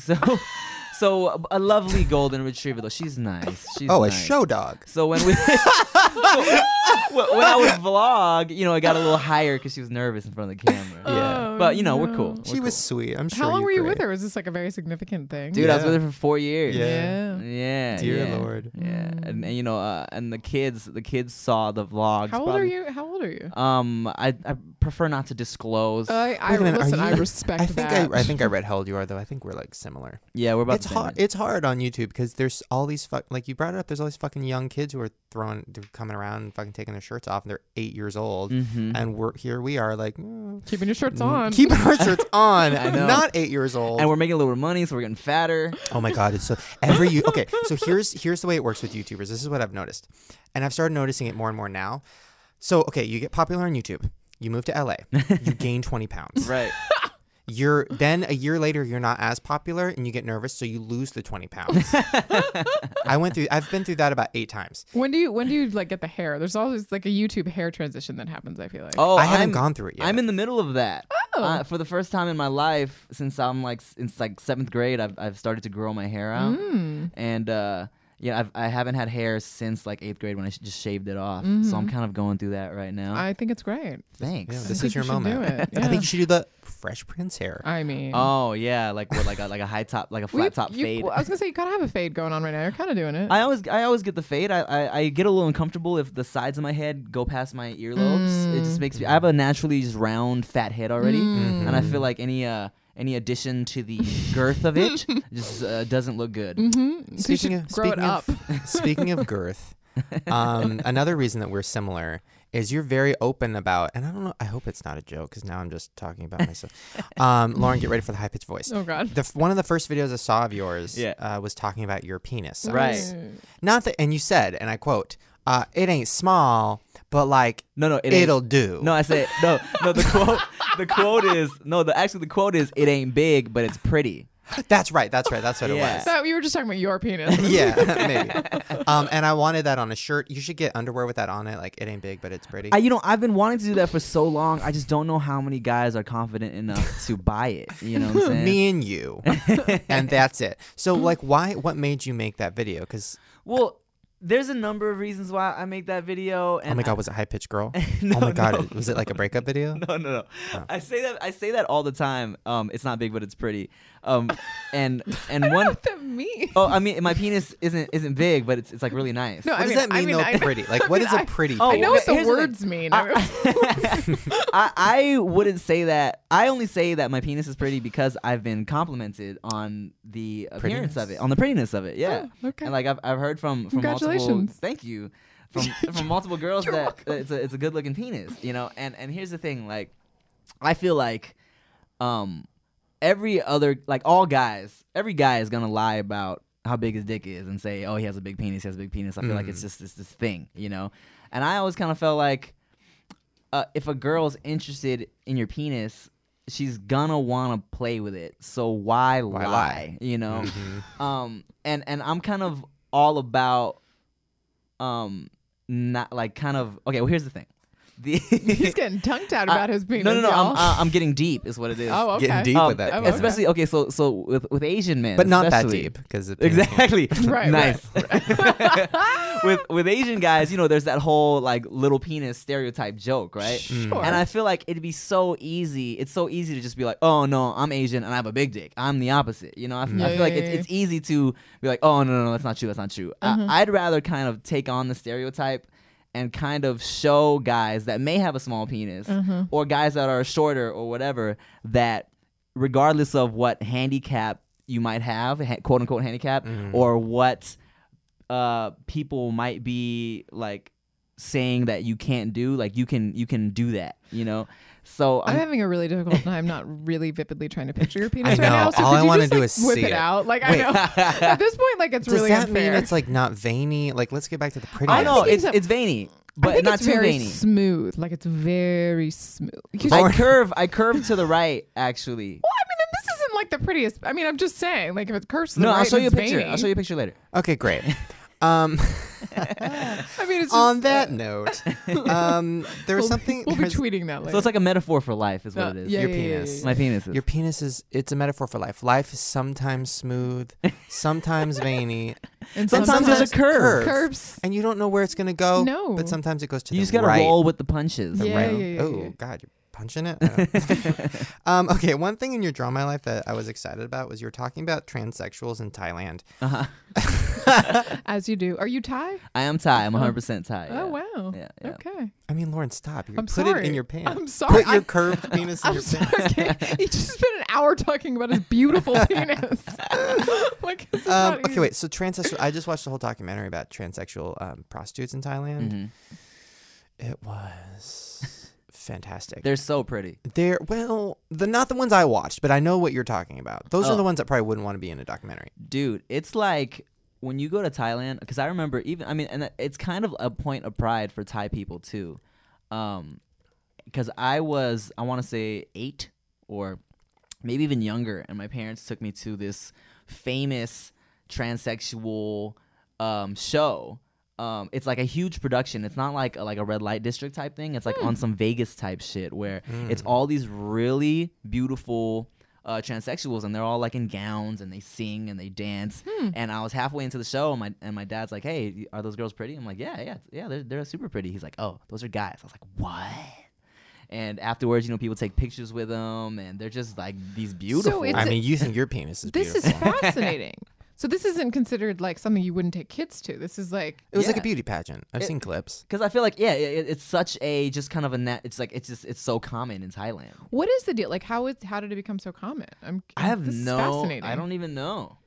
Speaker 7: so a lovely golden retriever though. She's nice. She's
Speaker 1: Oh, a
Speaker 7: nice.
Speaker 1: show dog.
Speaker 7: So when we when I would vlog, it got a little higher because she was nervous in front of the camera.
Speaker 1: Yeah.
Speaker 7: But we're cool.
Speaker 1: She was sweet. I'm sure.
Speaker 2: How long were you with
Speaker 1: great.
Speaker 2: her? Was this like a very significant thing?
Speaker 7: Dude, I was
Speaker 1: Yeah.
Speaker 7: with her for 4 years.
Speaker 1: Yeah.
Speaker 7: Yeah.
Speaker 1: Dear
Speaker 7: yeah.
Speaker 1: Lord.
Speaker 7: Yeah. And and the kids saw the vlogs.
Speaker 2: How old are you? How old are you?
Speaker 7: I prefer not to disclose.
Speaker 2: I
Speaker 1: Wait a minute, are
Speaker 2: listen. I
Speaker 1: you-
Speaker 2: respect
Speaker 1: I think
Speaker 2: that.
Speaker 1: I think I read how old you are though. I think we're like similar.
Speaker 7: Yeah, we're about
Speaker 1: It's
Speaker 7: the same
Speaker 1: hard.
Speaker 7: age.
Speaker 1: It's hard on YouTube because there's all these like you brought it up. There's all these fucking young kids who are coming around and fucking taking their shirts off, and they're 8 years old, and we are like
Speaker 2: Keeping your shirts on.
Speaker 1: keeping our shirts on.
Speaker 7: I know.
Speaker 1: Not 8 years old.
Speaker 7: And we're making a little money, so we're getting fatter.
Speaker 1: Oh my God, it's so okay. So here's the way it works with YouTubers. This is what I've noticed, and I've started noticing it more and more now. So okay, you get popular on YouTube. You move to LA. You gain 20 pounds.
Speaker 7: Right.
Speaker 1: Then a year later you're not as popular and you get nervous, so you lose the 20 pounds. I've been through that about 8 times.
Speaker 2: When do you like get the hair? There's always like a YouTube hair transition that happens. I feel like.
Speaker 7: Oh,
Speaker 1: I haven't gone through it yet.
Speaker 7: I'm in the middle of that.
Speaker 2: Oh.
Speaker 7: For the first time in my life, since I'm like 7th grade, I've started to grow my hair out, and I haven't had hair since like 8th grade when I just shaved it off. So I'm kind of going through that right now.
Speaker 2: I think it's great.
Speaker 7: Thanks.
Speaker 1: Yeah,
Speaker 2: I
Speaker 1: this
Speaker 2: think
Speaker 1: is your
Speaker 2: you should
Speaker 1: moment.
Speaker 2: do it.
Speaker 1: I
Speaker 2: Yeah.
Speaker 1: think you should do the Fresh Prince hair.
Speaker 2: I mean.
Speaker 7: Oh yeah, like what, like a high top, like a flat top fade.
Speaker 2: I was gonna say you kind of have a fade going on right now. You're kind of doing it.
Speaker 7: I always get the fade. I get a little uncomfortable if the sides of my head go past my earlobes. It just makes me. I have a naturally just round fat head already, and I feel like any addition to the girth of it just doesn't look good.
Speaker 2: So you should grow it up.
Speaker 1: Speaking of girth, another reason that we're similar is you're very open about, and I don't know, I hope it's not a joke because now I'm just talking about myself. Lauren, get ready for the high pitched voice.
Speaker 2: Oh God.
Speaker 1: One of the first videos I saw of yours
Speaker 7: Yeah.
Speaker 1: was talking about your penis size.
Speaker 7: Right.
Speaker 1: Not that, and you said, and I quote, it ain't small, but like
Speaker 7: No,
Speaker 1: it'll do.
Speaker 7: No, I said no. The quote is it ain't big, but it's pretty.
Speaker 1: That's right. That's what it
Speaker 7: Yeah.
Speaker 1: was.
Speaker 2: So you were just talking about your penis.
Speaker 1: Yeah, maybe. And I wanted that on a shirt. You should get underwear with that on it. Like, it ain't big, but it's pretty.
Speaker 7: I've been wanting to do that for so long. I just don't know how many guys are confident enough to buy it. You know what I'm saying?
Speaker 1: Me and you. And that's it. So, like, what made you make that video? Because,
Speaker 7: Well, there's a number of reasons why I make that video. And
Speaker 1: oh my God, was it High Pitched Girl?
Speaker 7: No,
Speaker 1: oh my God,
Speaker 7: no.
Speaker 1: was it like a breakup video?
Speaker 7: No.
Speaker 1: Oh.
Speaker 7: I say that all the time. It's not big, but it's pretty. And one.
Speaker 2: What that mean?
Speaker 7: Oh, I mean, my penis isn't big, but it's like really nice.
Speaker 2: No,
Speaker 1: What
Speaker 2: I
Speaker 1: does
Speaker 2: mean,
Speaker 1: that mean, though, pretty? Like, what is a pretty
Speaker 7: Oh,
Speaker 2: I know what the
Speaker 7: here's the thing.
Speaker 2: words mean.
Speaker 7: I wouldn't say that. I only say that my penis is pretty because I've been complimented on the appearance
Speaker 1: Prettiness?
Speaker 7: of it, on the prettiness of it. Yeah.
Speaker 2: Oh, okay.
Speaker 7: And like I've heard from multiple.
Speaker 2: Congratulations.
Speaker 7: Thank you. From multiple girls that it's a good looking penis, you know. And here's the thing, like I feel like every guy is gonna lie about how big his dick is and say, oh, he has a big penis, I feel like it's just this thing, you know. And I always kind of felt like if a girl's interested in your penis, she's gonna want to play with it. So why lie? You know. And I'm kind of all about not like kind of okay. Well, here's the thing.
Speaker 2: He's getting tongue tied about his penis.
Speaker 7: No.
Speaker 2: y'all.
Speaker 7: I'm getting deep, is what it is.
Speaker 2: Oh, okay.
Speaker 1: Getting deep with that.
Speaker 2: Oh,
Speaker 1: penis.
Speaker 7: Especially okay. So with Asian men,
Speaker 1: But not that
Speaker 7: especially-
Speaker 1: deep. Because
Speaker 7: Exactly.
Speaker 2: Right,
Speaker 7: Nice. with Asian guys, you know, there's that whole like little penis stereotype joke, right?
Speaker 2: Sure.
Speaker 7: And I feel like it'd be so easy. It's so easy to just be like, oh no, I'm Asian and I have a big dick. I'm the opposite. You know, I feel like
Speaker 2: Yeah.
Speaker 7: it's easy to be like, oh no, that's not true. That's not true. I'd rather kind of take on the stereotype and kind of show guys that may have a small penis or guys that are shorter or whatever, that regardless of what handicap you might have, quote unquote handicap, or what people might be like saying that you can't do, like you can do that, you know. So
Speaker 2: I'm having a really difficult time not really vividly trying to picture your penis
Speaker 1: I
Speaker 2: right
Speaker 1: know.
Speaker 2: now. So
Speaker 1: All
Speaker 2: could
Speaker 1: I
Speaker 2: you
Speaker 1: wanna
Speaker 2: just,
Speaker 1: do
Speaker 2: like,
Speaker 1: is
Speaker 2: whip
Speaker 1: see
Speaker 2: it
Speaker 1: it.
Speaker 2: out. Like
Speaker 1: Wait.
Speaker 2: I know at this point, like it's
Speaker 1: Does
Speaker 2: really
Speaker 1: that
Speaker 2: unfair.
Speaker 1: mean it's like not veiny? Like, let's get back to the prettiness.
Speaker 7: I know
Speaker 2: think
Speaker 7: it's veiny,
Speaker 2: I
Speaker 7: but
Speaker 2: think
Speaker 7: not
Speaker 2: it's
Speaker 7: too
Speaker 2: very
Speaker 7: veiny.
Speaker 2: smooth. Like it's very smooth.
Speaker 7: I curve to the right, actually.
Speaker 2: Well, I mean, and this isn't like the prettiest. I mean, I'm just saying, like, if it's cursed,
Speaker 7: No,
Speaker 2: right,
Speaker 7: I'll show you a
Speaker 2: it's
Speaker 7: picture.
Speaker 2: veiny.
Speaker 7: I'll show you a picture later.
Speaker 1: Okay, great.
Speaker 2: I mean, it's just,
Speaker 1: On that note, there was something.
Speaker 2: We'll be
Speaker 1: there's-
Speaker 2: tweeting that later.
Speaker 7: So it's like a metaphor for life, is what it is.
Speaker 1: Your penis.
Speaker 7: My penis is.
Speaker 1: Your penis is. It's a metaphor for life. Life is sometimes smooth, sometimes veiny,
Speaker 2: and
Speaker 7: sometimes there's a curve.
Speaker 2: Curves.
Speaker 1: and you don't know where it's gonna go.
Speaker 2: No.
Speaker 1: But sometimes it goes to
Speaker 7: You
Speaker 1: the
Speaker 7: just gotta
Speaker 1: right.
Speaker 7: roll with the punches.
Speaker 1: The
Speaker 2: Yeah,
Speaker 1: right.
Speaker 2: yeah, yeah,
Speaker 1: Oh
Speaker 2: yeah.
Speaker 1: God, you're punching it. Okay, one thing in your Draw My Life that I was excited about was you were talking about transsexuals in Thailand.
Speaker 2: As you do. Are you Thai?
Speaker 7: I am Thai. I'm 100% Thai.
Speaker 2: Oh wow.
Speaker 7: Yeah, yeah.
Speaker 2: Okay.
Speaker 1: I mean, Lauren, stop. You
Speaker 2: I'm
Speaker 1: put
Speaker 2: sorry.
Speaker 1: it in your pants.
Speaker 2: I'm sorry.
Speaker 1: Put your curved penis in
Speaker 2: I'm
Speaker 1: your
Speaker 2: sorry.
Speaker 1: pants.
Speaker 2: He just spent an hour talking about his beautiful penis. Like, this is not
Speaker 1: Okay,
Speaker 2: easy.
Speaker 1: wait. So transsexual. I just watched a whole documentary about transsexual prostitutes in Thailand.
Speaker 7: Mm-hmm.
Speaker 1: It was fantastic.
Speaker 7: They're so pretty.
Speaker 1: They're not the ones I watched, but I know what you're talking about. Those are
Speaker 7: Oh.
Speaker 1: the ones that probably wouldn't want to be in a documentary.
Speaker 7: Dude, it's like when you go to Thailand, because I remember it's kind of a point of pride for Thai people too. Because I want to say 8 or maybe even younger, and my parents took me to this famous transsexual show. It's like a huge production. It's not like a red light district type thing. It's like on some Vegas type shit where it's all these really beautiful transsexuals, and they're all like in gowns, and they sing and they dance. And I was halfway into the show, and my dad's like, "Hey, are those girls pretty?" I'm like, "Yeah, they're super pretty." He's like, "Oh, those are guys." I was like, "What?" And afterwards, people take pictures with them, and they're just like these beautiful.
Speaker 2: it's-
Speaker 1: I mean, you think your penis is
Speaker 2: This
Speaker 1: beautiful.
Speaker 2: is fascinating. So this isn't considered like something you wouldn't take kids to. This is like
Speaker 1: It was like a
Speaker 7: Yeah.
Speaker 1: beauty pageant. I've seen clips.
Speaker 7: Because I feel like it's such a just kind of a net. It's so common in Thailand.
Speaker 2: what is the deal? Like how did it become so common? This is fascinating.
Speaker 7: I don't even know.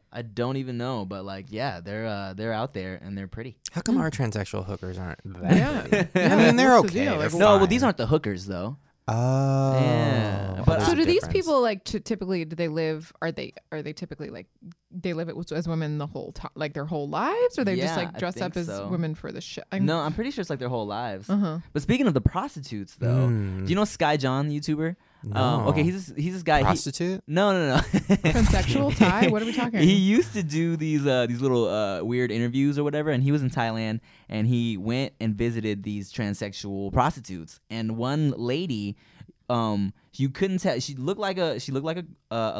Speaker 7: But like, yeah, they're out there and they're pretty.
Speaker 1: How come our transsexual hookers aren't that?
Speaker 2: Yeah.
Speaker 1: I mean, they're
Speaker 2: What's the
Speaker 1: okay.
Speaker 2: deal?
Speaker 1: They're
Speaker 2: Like,
Speaker 7: No, well,
Speaker 1: fine.
Speaker 7: these aren't the hookers though.
Speaker 1: Oh.
Speaker 7: Yeah.
Speaker 1: Well,
Speaker 7: But-
Speaker 1: there's
Speaker 2: So
Speaker 1: a
Speaker 2: do these
Speaker 1: difference.
Speaker 2: people like typically do they live? Are they typically like they live as women the whole time, like their whole lives, or they just
Speaker 7: Yeah,
Speaker 2: like
Speaker 7: I
Speaker 2: dress
Speaker 7: think
Speaker 2: up as
Speaker 7: so.
Speaker 2: women for the show?
Speaker 7: No, I'm pretty sure it's like their whole lives.
Speaker 2: Uh-huh.
Speaker 7: But speaking of the prostitutes, though, do you know Sky John, the YouTuber?
Speaker 1: No.
Speaker 7: Okay, he's this guy.
Speaker 1: Prostitute?
Speaker 7: No.
Speaker 2: Transsexual Thai? What are we talking?
Speaker 7: He used to do these little weird interviews or whatever, and he was in Thailand, and he went and visited these transsexual prostitutes, and one lady. You couldn't tell. She looked like a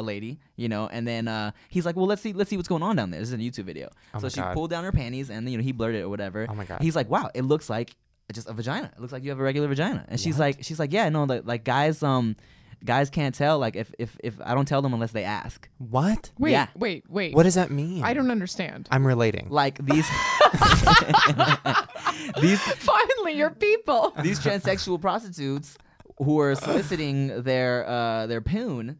Speaker 7: lady, and then he's like, well, let's see what's going on down there. This is a YouTube video.
Speaker 1: Oh
Speaker 7: so
Speaker 1: my
Speaker 7: she
Speaker 1: God.
Speaker 7: pulled down her panties, and he blurred it or whatever.
Speaker 1: Oh my God.
Speaker 7: He's like, wow, it looks like just a vagina. It looks like you have a regular vagina. And she's like, yeah, no, like guys can't tell, like if I don't tell them unless they ask.
Speaker 1: What?
Speaker 2: Wait,
Speaker 7: Yeah.
Speaker 2: wait.
Speaker 1: What does that mean?
Speaker 2: I don't understand.
Speaker 1: I'm relating.
Speaker 7: Like these
Speaker 2: Finally, you're people.
Speaker 7: these transsexual prostitutes who are soliciting their poon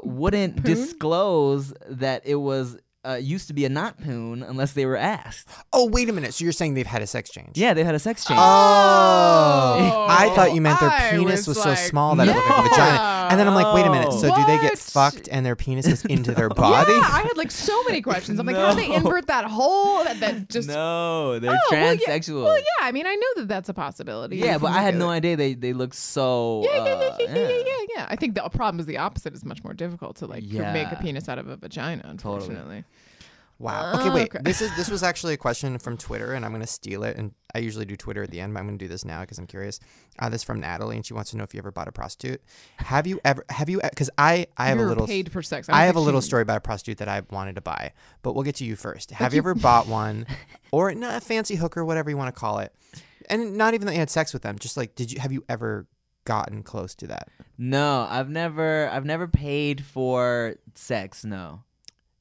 Speaker 7: wouldn't disclose that it was used to be a not poon unless they were asked.
Speaker 1: Oh, wait a minute. So you're saying they've had a sex change?
Speaker 7: Yeah, they've had a sex change.
Speaker 1: Oh. I thought you meant their
Speaker 2: I
Speaker 1: penis was so
Speaker 2: like,
Speaker 1: small that it looked like a vagina. And then I'm like, wait a minute. So do they get
Speaker 2: What?
Speaker 1: fucked and their penis goes into their body?
Speaker 2: Yeah, I had like so many questions. I'm like, how do they
Speaker 7: No.
Speaker 2: invert that hole? That just
Speaker 7: No, they're
Speaker 2: Oh, well,
Speaker 7: transsexual.
Speaker 2: Well, yeah. I mean, I know that that's a possibility.
Speaker 7: Yeah,
Speaker 2: You
Speaker 7: but
Speaker 2: can
Speaker 7: I had
Speaker 2: look
Speaker 7: no
Speaker 2: at
Speaker 7: idea they look so.
Speaker 2: it. Yeah. I think the problem is the opposite. Is much more difficult to like
Speaker 7: Yeah.
Speaker 2: make a penis out of a vagina. Unfortunately.
Speaker 1: Wow. Okay, wait.
Speaker 2: Okay.
Speaker 1: This was actually a question from Twitter, and I'm going to steal it. And I usually do Twitter at the end, but I'm going to do this now because I'm curious. This is from Natalie, and she wants to know if you ever bought a prostitute. Have you ever? Because I have
Speaker 2: You're
Speaker 1: a little
Speaker 2: paid for sex.
Speaker 1: I have a
Speaker 2: don't
Speaker 1: little
Speaker 2: think she-
Speaker 1: story about a prostitute that I wanted to buy, but we'll get to you first. Have you ever bought one, or not a fancy hooker, whatever you want to call it, and not even that you had sex with them? Just like, have you ever gotten close to that?
Speaker 7: No, I've never paid for sex. No.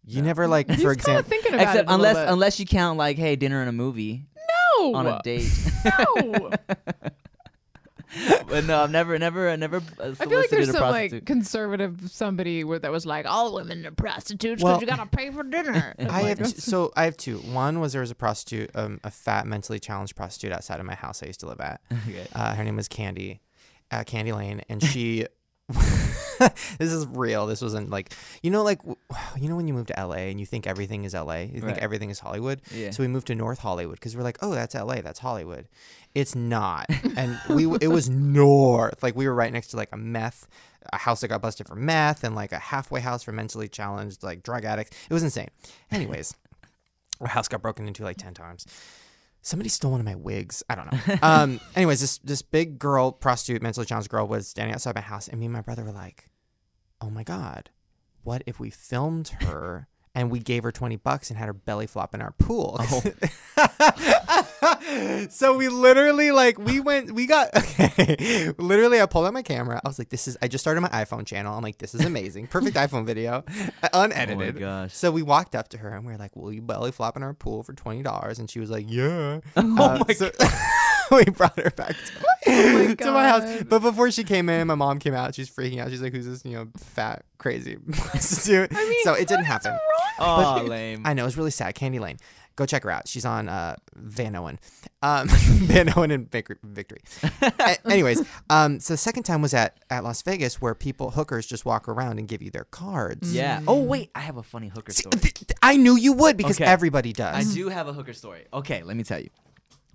Speaker 1: You never like,
Speaker 2: He's
Speaker 1: for
Speaker 2: kind of
Speaker 1: example.
Speaker 2: thinking about
Speaker 7: Except
Speaker 2: it a little bit.
Speaker 7: unless you count like, hey, dinner and a movie
Speaker 2: No.
Speaker 7: on a date.
Speaker 2: No.
Speaker 7: But no, I've never
Speaker 2: I feel like there's
Speaker 7: solicited a
Speaker 2: some
Speaker 7: prostitute.
Speaker 2: like conservative somebody that was like, all women are prostitutes because
Speaker 1: Well,
Speaker 2: you gotta pay for dinner.
Speaker 1: I have two. One was there was a prostitute, a fat, mentally challenged prostitute outside of my house I used to live at.
Speaker 7: Okay.
Speaker 1: Her name was Candy, Candy Lane, and she. This is real. This wasn't like, like, when you move to LA and you think everything is LA, you think everything is Hollywood.
Speaker 7: Yeah.
Speaker 1: So we moved to North Hollywood because we're like, oh, that's LA, that's Hollywood. It's not. And it was north. Like we were right next to like a house that got busted for meth, and like a halfway house for mentally challenged like drug addicts. It was insane. Anyways, our house got broken into like 10 times. Somebody stole one of my wigs. I don't know. Anyways, this big girl, prostitute, mentally challenged girl was standing outside my house, and me and my brother were like, oh my God, what if we filmed her and we gave her $20 and had her belly flop in our pool? Oh. So we literally literally I pulled out my camera. I was like, I just started my iPhone channel. I'm like, this is amazing. Perfect iPhone video, unedited.
Speaker 7: Oh my gosh.
Speaker 1: So we walked up to her and we were like, will you belly flop in our pool for $20? And she was like, yeah.
Speaker 7: Oh my God.
Speaker 1: We brought her back to my house.
Speaker 2: God.
Speaker 1: But before she came in, my mom came out. She's freaking out. She's like, who's this, fat, crazy prostitute? So it didn't happen.
Speaker 7: Oh, lame.
Speaker 1: I know. It was really sad. Candy Lane. Go check her out. She's on Van Owen. Van Owen and Victory. Anyways, so the second time was at Las Vegas, where hookers just walk around and give you their cards.
Speaker 7: Yeah. Oh, wait. I have a funny hooker story.
Speaker 1: I knew you would, because
Speaker 7: Okay.
Speaker 1: everybody does.
Speaker 7: I do have a hooker story. Okay, let me tell you.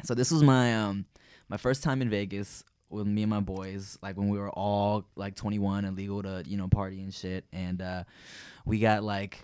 Speaker 7: So this was my my first time in Vegas with me and my boys, like when we were all like 21 and legal to party and shit, and we got like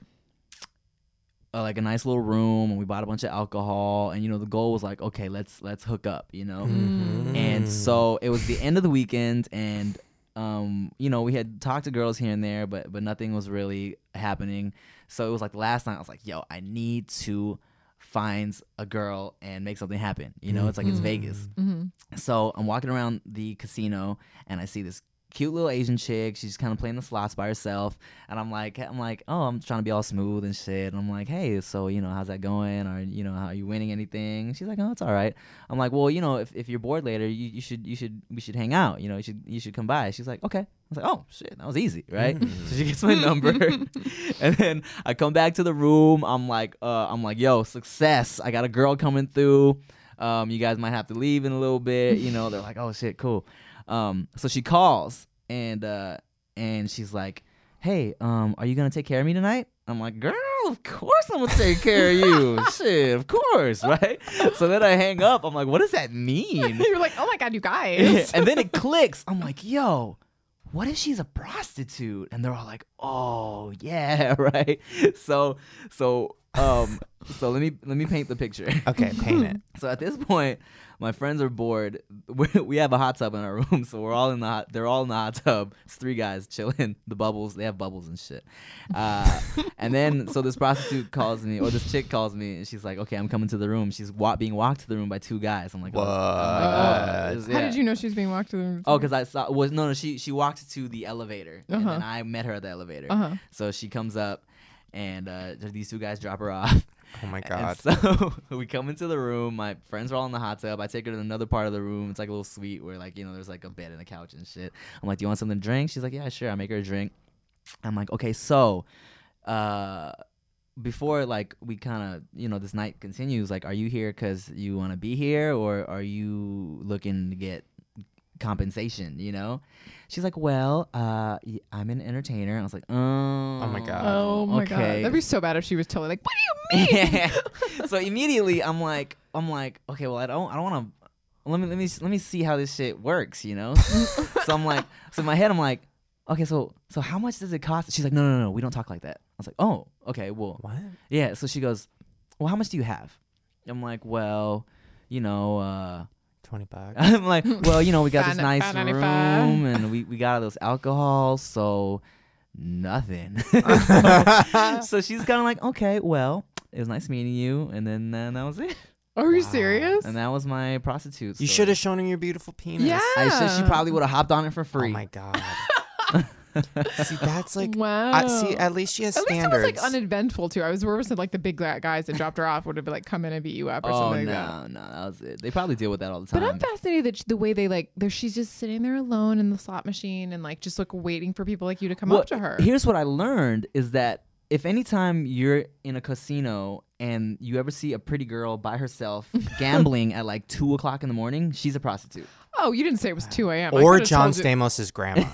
Speaker 7: a nice little room, and we bought a bunch of alcohol, and the goal was like, okay, let's hook up,
Speaker 1: Mm-hmm.
Speaker 7: And so it was the end of the weekend, and we had talked to girls here and there, but nothing was really happening. So it was like the last night I was like, yo, I need to find a girl and make something happen. It's like it's Vegas.
Speaker 2: Mm-hmm.
Speaker 7: So I'm walking around the casino and I see this cute little Asian chick. She's kind of playing the slots by herself, and I'm like, oh, I'm trying to be all smooth and shit. And I'm like, hey, so how's that going? Or how are you winning anything? And she's like, oh, it's all right. I'm like, well, if you're bored later, we should hang out. You should come by. She's like, okay. I was like, oh shit, that was easy, right? So she gets my number, and then I come back to the room. I'm like, yo, success. I got a girl coming through. You guys might have to leave in a little bit. They're like, oh shit, cool. So she calls and she's like, hey, are you gonna take care of me tonight? I'm like, girl, of course I'm gonna take care of you. Shit, of course, right? So then I hang up. I'm like, what does that mean?
Speaker 2: You're like, oh my God, you guys.
Speaker 7: And then it clicks. I'm like, yo, what if she's a prostitute? And they're all like, oh yeah, right? So let me paint the picture.
Speaker 1: Okay, paint it.
Speaker 7: So at this point, my friends are bored. We have a hot tub in our room, so they're all in the hot tub. It's 3 guys chilling. The bubbles, they have bubbles and shit. And then so this prostitute calls me, or this chick calls me, and she's like, okay, I'm coming to the room. She's being walked to the room by 2 guys. I'm like,
Speaker 1: what?
Speaker 2: How did you know she was being walked to the room?
Speaker 7: Oh, because I saw. She walked to the elevator, and then I met her at the elevator. So she comes up, and these 2 guys drop her off.
Speaker 1: Oh my God.
Speaker 7: And so we come into the room. My friends are all in the hot tub. I take her to another part of the room. It's like a little suite where there's like a bed and a couch and shit. I'm like, do you want something to drink? She's like, yeah, sure. I make her a drink. I'm like, okay, so before we kind of, this night continues, like, are you here because you want to be here, or are you looking to get compensation, She's like, well, I'm an entertainer. I was like, oh
Speaker 1: my God.
Speaker 2: Oh my God. That'd be so bad if she was totally like, what do you mean?
Speaker 7: So immediately I'm like, okay, well, I don't want to. Let me see how this shit works, So I'm like, so in my head I'm like, okay, so how much does it cost? She's like, no, we don't talk like that. I was like, oh, okay, well,
Speaker 1: what?
Speaker 7: Yeah. So she goes, well, how much do you have? I'm like, well, $20. I'm like, well, we got this nice room, and we got all this alcohol, so nothing. So she's kind of like, okay, well, it was nice meeting you, and then that was it.
Speaker 2: Are you serious?
Speaker 7: And that was my prostitute story.
Speaker 1: You should have shown her your beautiful penis.
Speaker 2: Yeah.
Speaker 7: She probably would have hopped on it for free.
Speaker 1: Oh my God. See, that's like,
Speaker 2: wow.
Speaker 1: See, at least she has
Speaker 2: at
Speaker 1: standards.
Speaker 2: least it was like uneventful too. I was worried that like the big guys that dropped her off would have been like come in and beat you up or something like that.
Speaker 7: No, that was it. They probably deal with that all the time.
Speaker 2: But I'm fascinated that the way they she's just sitting there alone in the slot machine and like just like waiting for people like you to come up to her.
Speaker 7: Here's what I learned is that if anytime you're in a casino and you ever see a pretty girl by herself gambling at like 2 o'clock in the morning, she's a prostitute.
Speaker 2: Oh, you didn't say it was 2 a.m.
Speaker 1: Or John Stamos' grandma.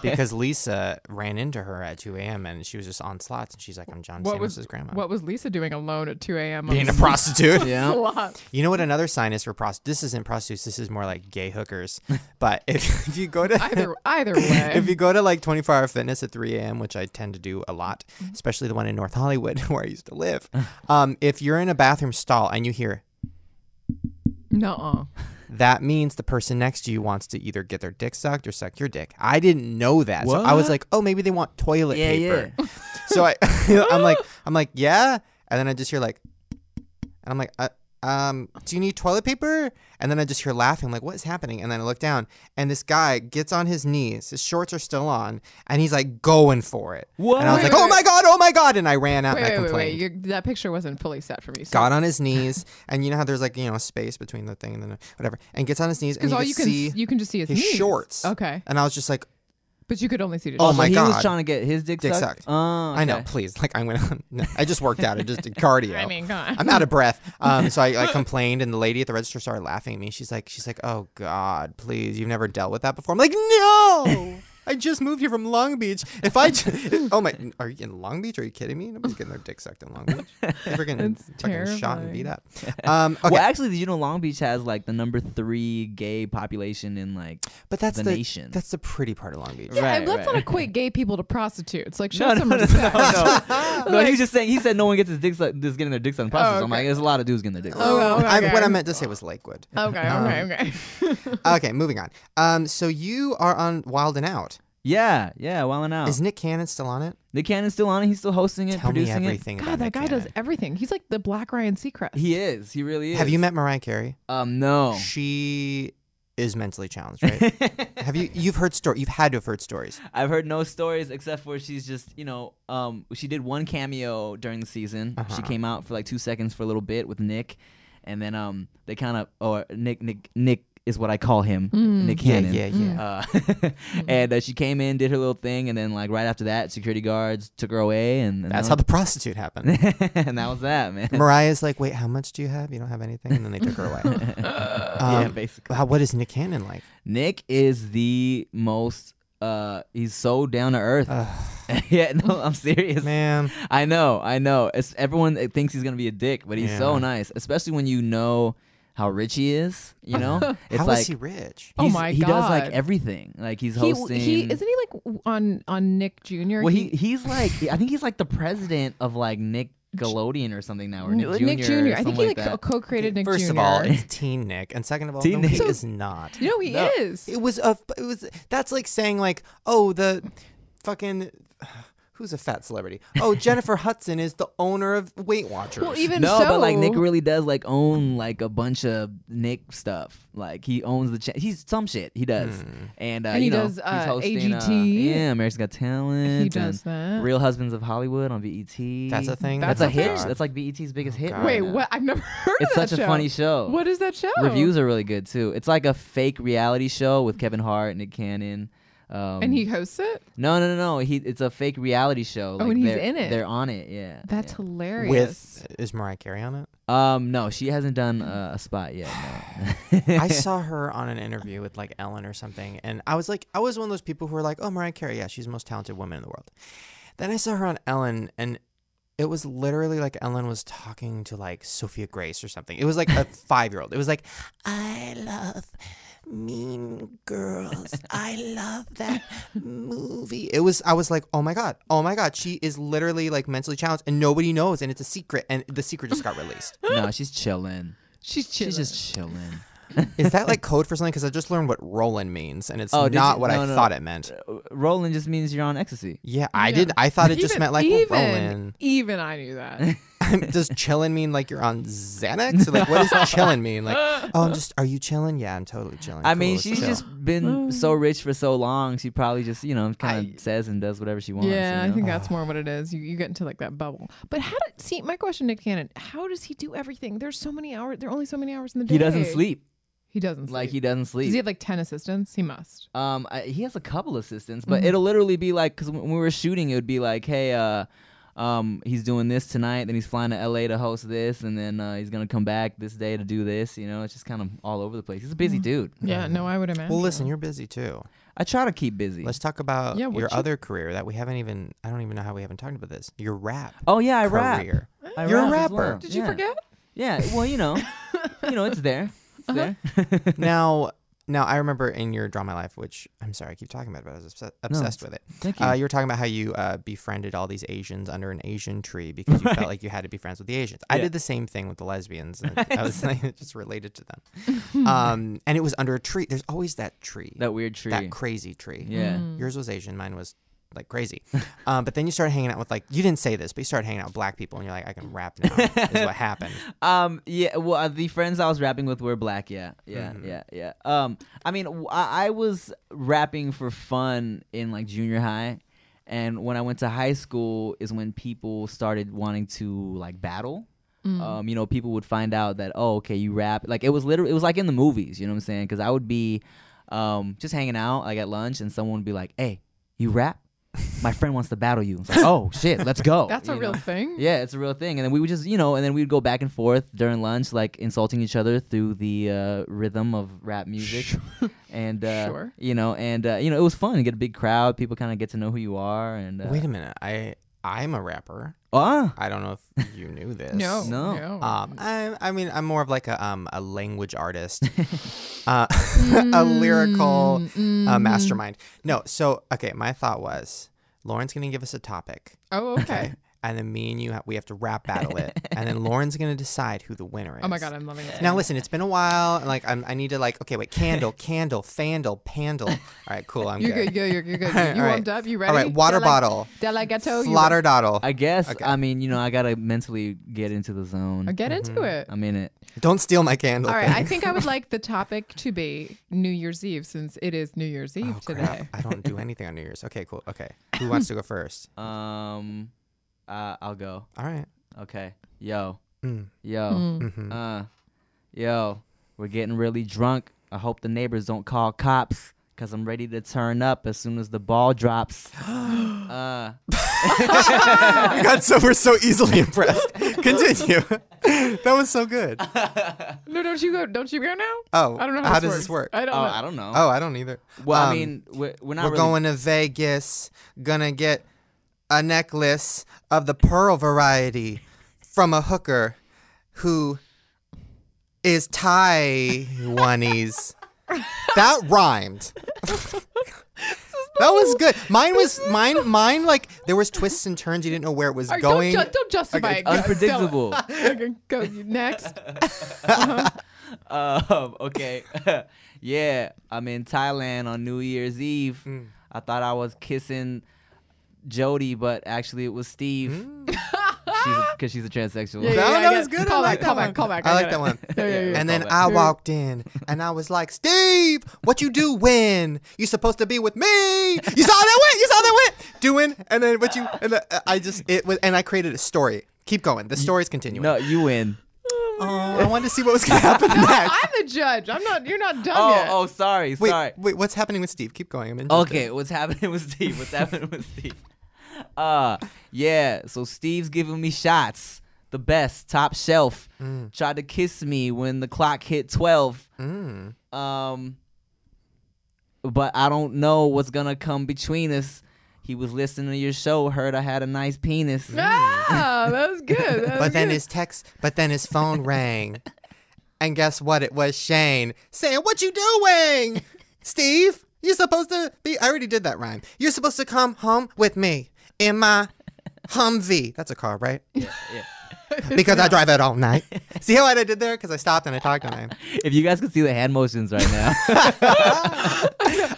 Speaker 1: Because Lisa ran into her at 2 a.m. and she was just on slots. And she's like, I'm John Stamos' grandma.
Speaker 2: What was Lisa doing alone at 2 a.m.?
Speaker 1: Being a prostitute.
Speaker 7: Yeah.
Speaker 1: You know what another sign is for prostitutes? This isn't prostitutes. This is more like gay hookers. But if you go to...
Speaker 2: Either way.
Speaker 1: If you go to like 24-hour fitness at 3 a.m., which I tend to do a lot, especially the one in North Hollywood where I used to live, if you're in a bathroom stall and you hear...
Speaker 2: Nuh-uh.
Speaker 1: That means the person next to you wants to either get their dick sucked or suck your dick. I didn't know that. So I was like, oh, maybe they want toilet paper. Yeah. So I'm like, yeah. And then I just hear like, and I'm like, do you need toilet paper? And then I just hear laughing. I'm like, what is happening? And then I look down, and this guy gets on his knees. His shorts are still on, and he's like going for it.
Speaker 7: What?
Speaker 1: And I was like, oh my god! And I ran out and I complained.
Speaker 2: Wait. That picture wasn't fully set for me. So.
Speaker 1: Got on his knees, and you know how there's like space between the thing and then whatever, and gets on his knees, and
Speaker 2: you can just see his knees.
Speaker 1: shorts.
Speaker 2: Okay.
Speaker 1: And I was just like.
Speaker 2: But you could only see the
Speaker 1: Oh my god!
Speaker 7: He was trying to get his dick sucked.
Speaker 1: Oh, okay. I know. Please, like I went. No, I just worked out. I just did cardio.
Speaker 2: I mean, God.
Speaker 1: I'm out of breath. So I complained, and the lady at the register started laughing at me. She's like, oh god, please, you've never dealt with that before. I'm like, no. I just moved here from Long Beach. If I, are you in Long Beach? Are you kidding me? Nobody's getting their dick sucked in Long Beach. They're getting fucking shot and beat up. Okay.
Speaker 7: Well, actually, did you know Long Beach has like the number 3 gay population in like the nation?
Speaker 1: That's the pretty part of Long Beach.
Speaker 2: Yeah, and let's not equate gay people to prostitutes. Like, show some respect.
Speaker 7: No, he was just saying. He said no one gets his dick sucked, just getting their dick sucked in prostitutes. I'm like, there's a lot of dudes getting their dick sucked.
Speaker 1: What I meant to say was Lakewood.
Speaker 2: Okay.
Speaker 1: Okay, moving on. So you are on Wild 'N Out.
Speaker 7: Yeah, Wild 'N Out.
Speaker 1: Is Nick Cannon still on it?
Speaker 7: Nick Cannon's still on it. He's still hosting it, producing
Speaker 1: me everything
Speaker 7: it.
Speaker 1: About
Speaker 2: God, that guy does everything. He's like the Black Ryan Seacrest.
Speaker 7: He is. He really is.
Speaker 1: Have you met Mariah Carey?
Speaker 7: No.
Speaker 1: She is mentally challenged, right? You've heard stories. You've had to have heard stories.
Speaker 7: I've heard no stories except for she's just, she did one cameo during the season. She came out for like 2 seconds for a little bit with Nick, and then they kind of Nick is what I call him, Nick Cannon.
Speaker 1: Yeah.
Speaker 7: And she came in, did her little thing, and then like right after that, security guards took her away, and
Speaker 1: that's how the prostitute happened.
Speaker 7: And that was that, man.
Speaker 1: Mariah's like, wait, how much do you have? You don't have anything, and then they took her away.
Speaker 7: Yeah, basically.
Speaker 1: What is Nick Cannon like?
Speaker 7: Nick is the most. He's so down to earth. Yeah, no, I'm serious,
Speaker 1: man.
Speaker 7: I know. Everyone thinks he's gonna be a dick, but he's so nice, especially when you know how rich he is, It's
Speaker 1: how
Speaker 7: like,
Speaker 1: is he rich?
Speaker 2: Oh my God.
Speaker 7: He does like everything. Like he's hosting.
Speaker 2: Isn't he like on Nick Jr.?
Speaker 7: Well, he's like I think he's like the president of like Nickelodeon or something now, or Nick Jr.
Speaker 2: Nick Jr. I think he co-created Nick Jr.
Speaker 1: First of all, it's Teen Nick, and second of all, he is not.
Speaker 2: No, he is.
Speaker 1: It was that's like saying like, oh, the fucking. Who's a fat celebrity? Oh, Jennifer Hudson is the owner of Weight Watchers.
Speaker 2: Well, even
Speaker 7: but like Nick really does like own like a bunch of Nick stuff. Like he owns he's some shit he does, and
Speaker 2: he does
Speaker 7: he's hosting,
Speaker 2: AGT.
Speaker 7: America's Got Talent.
Speaker 2: He does that.
Speaker 7: Real Husbands of Hollywood on BET.
Speaker 1: That's a thing.
Speaker 7: That's a hit. That's like BET's biggest hit.
Speaker 1: God.
Speaker 2: Wait, what? I've never heard of that show.
Speaker 7: It's such a funny show.
Speaker 2: What is that show?
Speaker 7: Reviews are really good too. It's like a fake reality show with Kevin Hart, Nick Cannon.
Speaker 2: And he hosts it?
Speaker 7: No. It's a fake reality show.
Speaker 2: Like, and he's in it.
Speaker 7: They're on it. Yeah.
Speaker 2: That's hilarious.
Speaker 1: Is Mariah Carey on it?
Speaker 7: No, she hasn't done a spot yet. No.
Speaker 1: I saw her on an interview with like Ellen or something, and I was one of those people who were like, "Oh, Mariah Carey, yeah, she's the most talented woman in the world." Then I saw her on Ellen, and it was literally like Ellen was talking to like Sophia Grace or something. It was like a 5-year-old. It was like, "I love Mean Girls. I love that movie." I was like, oh my god, she is literally like mentally challenged and nobody knows, and it's a secret, and the secret just got released.
Speaker 7: No, she's chilling.
Speaker 2: She's
Speaker 7: just chilling.
Speaker 1: Is that like code for something? Because I just learned what rolling means, and it's not what I thought it meant.
Speaker 7: Rolling just means you're on ecstasy.
Speaker 1: Yeah, I did. I thought it just meant like rolling.
Speaker 2: Even I knew that.
Speaker 1: Does chillin' mean like you're on Xanax? Or like, what does chillin' mean? Like, are you chilling? Yeah, I'm totally chilling.
Speaker 7: I mean, she's just been so rich for so long. She probably just, kind of says and does whatever she wants.
Speaker 2: Yeah, I think that's more what it is. You get into like that bubble. But my question, Nick Cannon, how does he do everything? There's so many hours. There are only so many hours in the day.
Speaker 7: He doesn't sleep.
Speaker 2: He doesn't sleep.
Speaker 7: Like, he doesn't sleep.
Speaker 2: Does he have like 10 assistants? He must.
Speaker 7: He has a couple assistants, but it'll literally be like, because when we were shooting, it would be like, hey, he's doing this tonight, then he's flying to LA to host this, and then he's gonna come back this day to do this. You know, it's just kind of all over the place. He's a busy dude.
Speaker 2: Yeah, no, I would imagine.
Speaker 1: Well, listen, you're busy too.
Speaker 7: I try to keep busy.
Speaker 1: Let's talk about
Speaker 2: Yeah,
Speaker 1: your
Speaker 2: what you-
Speaker 1: other career that we haven't even. I don't even know how we haven't talked about this. Your rap.
Speaker 7: Oh yeah, I rap.
Speaker 1: career.
Speaker 7: I
Speaker 1: You're a
Speaker 7: rap as
Speaker 1: rapper.
Speaker 7: well.
Speaker 2: Did you
Speaker 7: Yeah.
Speaker 2: forget?
Speaker 7: Yeah. Well, you know, it's there. It's there.
Speaker 1: Now, I remember in your Draw My Life, which I'm sorry I keep talking about it, but I was obsessed with it.
Speaker 7: Thank you.
Speaker 1: You were talking about how you befriended all these Asians under an Asian tree because you felt like you had to be friends with the Asians. I
Speaker 7: Yeah.
Speaker 1: did the same thing with the lesbians. And I was like, just related to them. And it was under a tree. There's always that tree.
Speaker 7: That weird tree.
Speaker 1: That crazy tree.
Speaker 7: Yeah.
Speaker 1: Yours was Asian. Mine was like crazy. But then you started hanging out with like, you didn't say this, but you started hanging out with black people and you're like, I can rap now is what happened.
Speaker 7: Yeah. Well, the friends I was rapping with were black. Yeah. I mean, I was rapping for fun in like junior high, and when I went to high school is when people started wanting to like battle. You know, people would find out that, oh, okay, you rap. Like it was like in the movies. You know what I'm saying? Because I would be just hanging out like at lunch, and someone would be like, hey, you rap? My friend wants to battle you. It's like, oh shit, let's go.
Speaker 2: That's a real thing.
Speaker 7: Yeah, it's a real thing. And then we would just, and then we'd go back and forth during lunch, like insulting each other through the rhythm of rap music. And,
Speaker 2: Sure.
Speaker 7: It was fun. You get a big crowd. People kind of get to know who you are. And
Speaker 1: Wait a minute. I'm a rapper.
Speaker 7: Ah,
Speaker 1: I don't know if you knew this.
Speaker 2: No.
Speaker 1: I mean, I'm more of like a language artist, a lyrical mastermind. No, so okay, my thought was Lauren's gonna give us a topic,
Speaker 2: Oh, okay.
Speaker 1: and then me and you we have to rap battle it, and then Lauren's gonna decide who the winner is.
Speaker 2: Oh my God, I'm loving it.
Speaker 1: Now listen, it's been a while, and like I need to like okay, wait, candle, fandle, pandle. All right, cool, I'm
Speaker 2: You're
Speaker 1: good.
Speaker 2: good. You're good.
Speaker 1: All
Speaker 2: You
Speaker 1: right.
Speaker 2: warmed up? You ready?
Speaker 1: All right, water bottle,
Speaker 2: DeLaGhetto.
Speaker 1: slaughter doddle.
Speaker 7: I guess.
Speaker 1: Okay.
Speaker 7: I mean, I got to mentally get into the zone.
Speaker 2: Get into it.
Speaker 7: I'm in it.
Speaker 1: Don't steal my candle.
Speaker 2: All right. I think I would like the topic to be New Year's Eve, since it is New Year's Eve today.
Speaker 1: Crap. I don't do anything on New Year's. Okay, cool. Okay, who wants to go first?
Speaker 7: I'll go.
Speaker 1: All right.
Speaker 7: Okay. Yo.
Speaker 1: Mm.
Speaker 7: Yo.
Speaker 1: Mhm.
Speaker 7: Yo. We're getting really drunk. I hope the neighbors don't call cops, because I'm ready to turn up as soon as the ball drops.
Speaker 1: God, we're so easily impressed. Continue. That was so good.
Speaker 2: No, don't you go now?
Speaker 1: Oh,
Speaker 2: I don't know
Speaker 1: how
Speaker 2: how
Speaker 1: does
Speaker 2: works.
Speaker 1: this work?
Speaker 2: I don't know.
Speaker 7: I don't know.
Speaker 1: Oh, I don't either.
Speaker 7: Well, I mean, we're not
Speaker 1: we're
Speaker 7: really
Speaker 1: going to Vegas. Gonna get a necklace of the pearl variety from a hooker who is Taiwanese. That rhymed. That was good. Mine. Like there was twists and turns. You didn't know where it was
Speaker 2: All right,
Speaker 1: going.
Speaker 2: Don't justify it. Go-
Speaker 7: unpredictable.
Speaker 2: Okay, go next.
Speaker 7: Okay. Yeah, I'm in Thailand on New Year's Eve. I thought I was kissing Jody, but actually it was Steve. Because she's a transsexual.
Speaker 2: Yeah,
Speaker 1: That was good.
Speaker 2: Call
Speaker 1: I like
Speaker 2: back,
Speaker 1: that
Speaker 2: call
Speaker 1: one.
Speaker 2: back.
Speaker 1: I like
Speaker 2: get
Speaker 1: that
Speaker 2: it.
Speaker 1: one.
Speaker 2: Yeah.
Speaker 1: And then
Speaker 7: Callback.
Speaker 1: I walked in and I was like, Steve, what you doing? You supposed to be with me. You saw that went. Doing. And then what you, and I created a story. Keep going. The story's continuing.
Speaker 7: No, you win.
Speaker 1: Oh, I wanted to see what was going to happen next.
Speaker 2: I'm the judge. You're not done yet.
Speaker 7: Oh, sorry.
Speaker 1: Wait, what's happening with Steve? Keep going. I'm interested.
Speaker 7: Okay, what's happening with Steve? Yeah, so Steve's giving me shots. The best, top shelf. Tried to kiss me when the clock hit 12. But I don't know what's gonna come between us. He was listening to your show, heard I had a nice penis.
Speaker 2: Ah, that was good.
Speaker 1: But then his phone rang. And guess what? It was Shane saying, "What you doing? Steve, you're supposed to be," I already did that rhyme. "You're supposed to come home with me in my Humvee." That's a car, right?
Speaker 7: Yeah.
Speaker 1: Because I drive it all night. See how I did there? Because I stopped and I talked on him.
Speaker 7: If you guys could see the hand motions right now.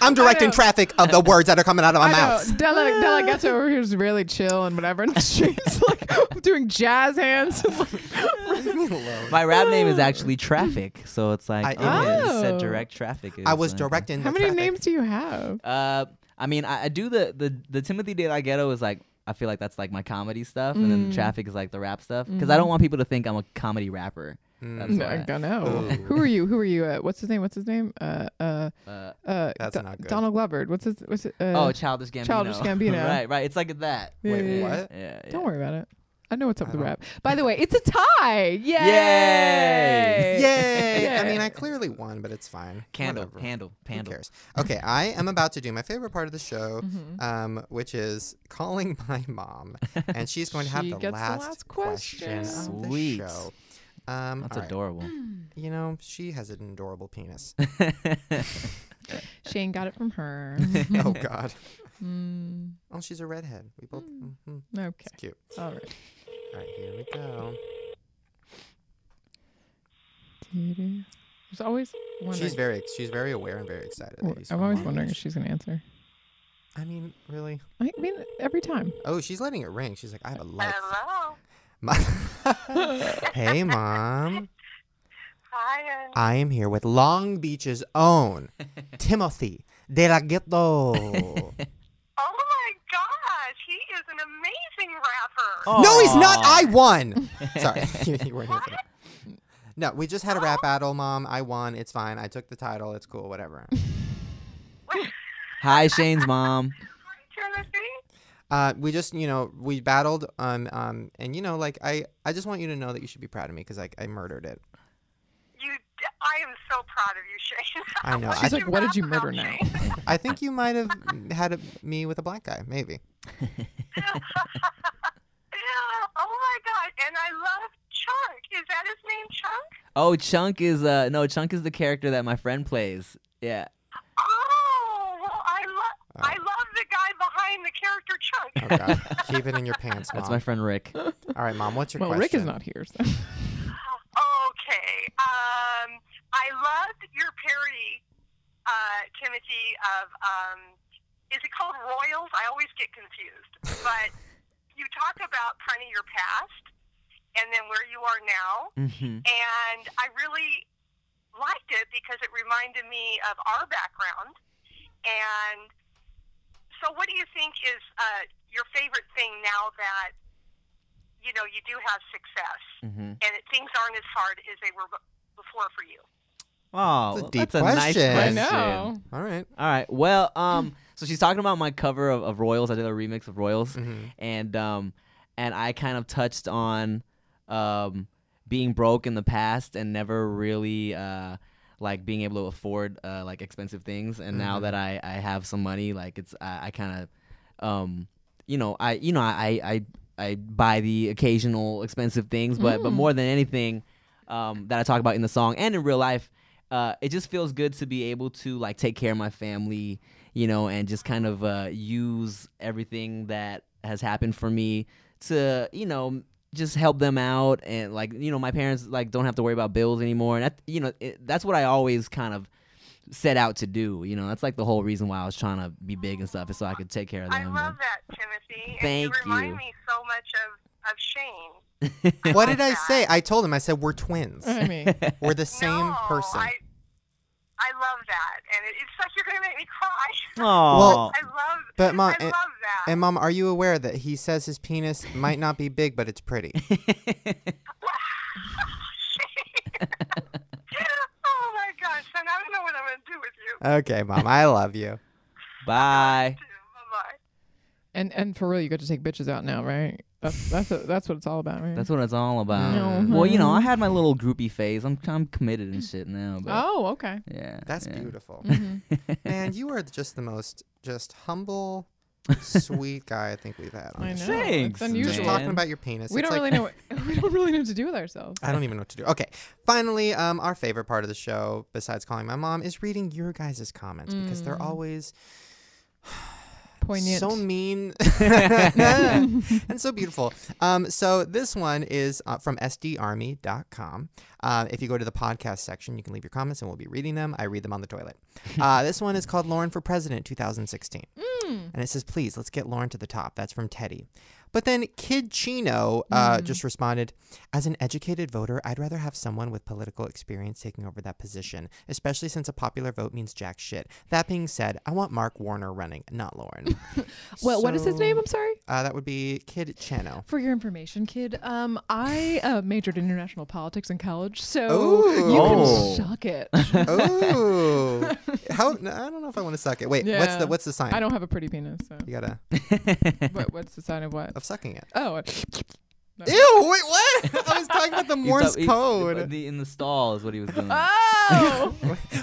Speaker 1: I'm directing traffic of the words that are coming out of my
Speaker 2: I know.
Speaker 1: mouth.
Speaker 2: DeLaGhetto over here is really chill and whatever. And Shane's like doing jazz hands.
Speaker 7: My rap name is actually Traffic, so it's like
Speaker 1: I-
Speaker 7: you said
Speaker 2: Oh.
Speaker 7: direct traffic.
Speaker 1: I was directing
Speaker 2: How
Speaker 1: the
Speaker 2: many
Speaker 1: traffic.
Speaker 2: names do you have?
Speaker 7: I mean, I do the Timothy DeLaGhetto is like, I feel like that's like my comedy stuff, and then Traffic is like the rap stuff, because I don't want people to think I'm a comedy rapper. That's
Speaker 2: No,
Speaker 7: why.
Speaker 2: I don't know.
Speaker 1: Ooh.
Speaker 2: Who are you? Who are you? What's his name? What's his name?
Speaker 1: That's not good.
Speaker 2: Donald Glover. What's his?
Speaker 7: Childish Gambino.
Speaker 2: Childish Gambino.
Speaker 7: right. It's like that.
Speaker 2: Yeah,
Speaker 1: Wait,
Speaker 2: yeah, yeah.
Speaker 1: what?
Speaker 7: Yeah.
Speaker 2: Don't worry about it. I know what's up with the
Speaker 1: don't-
Speaker 2: rap. By the way, it's a tie. Yay!
Speaker 1: Yay! I
Speaker 2: Yeah.
Speaker 1: mean, I clearly won, but it's fine.
Speaker 7: Candle.
Speaker 1: Whatever.
Speaker 7: Handle.
Speaker 1: Who
Speaker 7: Handle.
Speaker 1: cares? Okay, I am about to do my favorite part of the show, which is calling my mom, and she's going to have
Speaker 2: She
Speaker 1: the
Speaker 2: gets the
Speaker 1: last
Speaker 2: last
Speaker 1: question of
Speaker 7: Sweet.
Speaker 1: the show.
Speaker 7: That's
Speaker 1: all right.
Speaker 7: adorable.
Speaker 1: You know, she has an adorable penis.
Speaker 2: Shane got it from her.
Speaker 1: Oh God. Oh, she's a redhead. We both.
Speaker 2: Okay.
Speaker 1: It's cute.
Speaker 2: All right.
Speaker 1: All right, here we go.
Speaker 2: There's always wondering.
Speaker 1: She's very aware and very excited. That he's
Speaker 2: I'm
Speaker 1: from
Speaker 2: always
Speaker 1: Long
Speaker 2: wondering
Speaker 1: Beach.
Speaker 2: if she's gonna answer.
Speaker 1: I mean, really?
Speaker 2: I mean, every time.
Speaker 1: Oh, she's letting it ring. She's like, I have a life.
Speaker 8: Hello.
Speaker 1: Hey, Mom.
Speaker 8: Hi.
Speaker 1: I am here with Long Beach's own Timothy DeLaGhetto.
Speaker 8: Oh my gosh, he is an amazing rapper.
Speaker 1: No, he's not. I won. Sorry, you weren't here for that. No, we just had a rap battle, Mom. I won. It's fine. I took the title. It's cool. Whatever.
Speaker 7: Hi, Shane's mom.
Speaker 8: Timothy?
Speaker 1: We just, we battled. And like I just want you to know that you should be proud of me because I murdered it.
Speaker 8: I am so proud of you, Shane.
Speaker 1: I know.
Speaker 2: She's
Speaker 1: I,
Speaker 2: like, what did you murder now?
Speaker 1: I think you might have had me with a black guy, maybe.
Speaker 8: Yeah. Oh my God. And I love Chunk. Is that his name, Chunk?
Speaker 7: Oh, Chunk is Chunk is the character that my friend plays. Yeah.
Speaker 8: Oh, well, I love the guy behind the character Chunk.
Speaker 1: Oh God, keep it in your pants, Mom.
Speaker 7: That's my friend Rick.
Speaker 1: All right, Mom. What's your
Speaker 2: Well,
Speaker 1: question?
Speaker 2: Rick is not here. So.
Speaker 8: Okay. I loved your parody, Timothy, of, is it called Royals? I always get confused. But you talk about kind of your past and then where you are now.
Speaker 7: Mm-hmm.
Speaker 8: And I really liked it because it reminded me of our background. And so what do you think is your favorite thing now that, you do have success and things aren't as hard as they were before for you?
Speaker 7: Oh,
Speaker 1: That's a deep
Speaker 7: that's a nice
Speaker 1: question.
Speaker 7: question.
Speaker 2: I know.
Speaker 1: All right.
Speaker 7: All right. Well, so she's talking about my cover of Royals. I did a remix of Royals, and I kind of touched on being broke in the past and never really like being able to afford like expensive things. And now that I have some money, like I kind of I buy the occasional expensive things, but more than anything that I talk about in the song and in real life. It just feels good to be able to like take care of my family, and just kind of use everything that has happened for me to, just help them out. And like, my parents like don't have to worry about bills anymore. And that, that's what I always kind of set out to do. That's like the whole reason why I was trying to be big and stuff is so I could take care of them.
Speaker 8: I love that, Timothy.
Speaker 7: Thank
Speaker 8: and you remind
Speaker 7: you.
Speaker 8: me so much of Shane.
Speaker 1: What
Speaker 8: like
Speaker 1: did I
Speaker 8: that.
Speaker 1: say? I told him. I said we're twins.
Speaker 2: I mean,
Speaker 1: We're the same
Speaker 8: No,
Speaker 1: person.
Speaker 8: I love that, and it's like you're gonna make me cry.
Speaker 7: Oh,
Speaker 8: I love.
Speaker 1: But, Mom,
Speaker 8: I love that.
Speaker 1: And Mom, are you aware that he says his penis might not be big, but it's pretty?
Speaker 8: Oh my gosh! And I don't know what I'm gonna do with you.
Speaker 1: Okay, Mom, I love you.
Speaker 7: bye.
Speaker 8: Bye bye.
Speaker 2: and for real, you got to take bitches out now, right? That's what it's all about, right?
Speaker 7: That's what it's all about.
Speaker 2: No.
Speaker 7: Well, I had my little groupie phase. I'm committed and shit now. But
Speaker 2: Oh, okay.
Speaker 7: yeah,
Speaker 1: That's
Speaker 7: yeah.
Speaker 1: beautiful. And you are just the most humble, sweet guy I think we've had on
Speaker 2: I
Speaker 1: the
Speaker 2: know.
Speaker 1: show.
Speaker 7: Thanks,
Speaker 2: It's
Speaker 1: Just
Speaker 2: unusual.
Speaker 1: talking
Speaker 7: man.
Speaker 1: about your penis.
Speaker 2: We
Speaker 1: It's
Speaker 2: don't
Speaker 1: like-
Speaker 2: really know. We don't really know what to do with ourselves.
Speaker 1: I don't even know what to do. Okay, finally, our favorite part of the show, besides calling my mom, is reading your guys' comments because they're always
Speaker 2: Poignant.
Speaker 1: so mean and so beautiful. So this one is from sdarmy.com. If you go to the podcast section, you can leave your comments and we'll be reading them. I read them on the toilet. This one is called Lauren for President 2016. And it says, please, let's get Lauren to the top. That's from Teddy. But then Kid Chino just responded, as an educated voter, I'd rather have someone with political experience taking over that position, especially since a popular vote means jack shit. That being said, I want Mark Warner running, not Lauren.
Speaker 2: Well, what is his name? I'm sorry.
Speaker 1: That would be Kid Chano.
Speaker 2: For your information, kid, I majored in international politics in college, so you can suck it.
Speaker 1: Oh, I don't know if I want to suck it. Wait,
Speaker 2: Yeah.
Speaker 1: what's the sign?
Speaker 2: I don't have a pretty penis, so.
Speaker 1: You gotta
Speaker 2: What's the sign of what?
Speaker 1: of sucking it.
Speaker 2: Oh. No.
Speaker 1: Ew! Wait, what? I was talking about the Morse code.
Speaker 7: In the stall is what he was doing.
Speaker 2: Oh!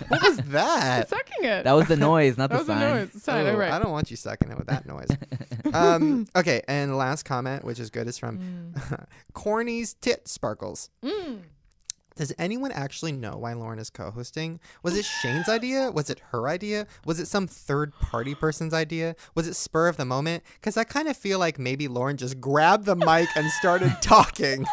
Speaker 1: What was that?
Speaker 2: Sucking it.
Speaker 7: That was the noise, not
Speaker 2: That
Speaker 7: the
Speaker 2: was the
Speaker 7: sign.
Speaker 2: noise. The sign,
Speaker 1: Oh,
Speaker 2: right.
Speaker 1: I don't want you sucking it with that noise. Okay, and the last comment, which is good, is from Corny's Tit Sparkles. Does anyone actually know why Lauren is co-hosting? Was it Shane's idea? Was it her idea? Was it some third-party person's idea? Was it spur of the moment? Because I kind of feel like maybe Lauren just grabbed the mic and started talking.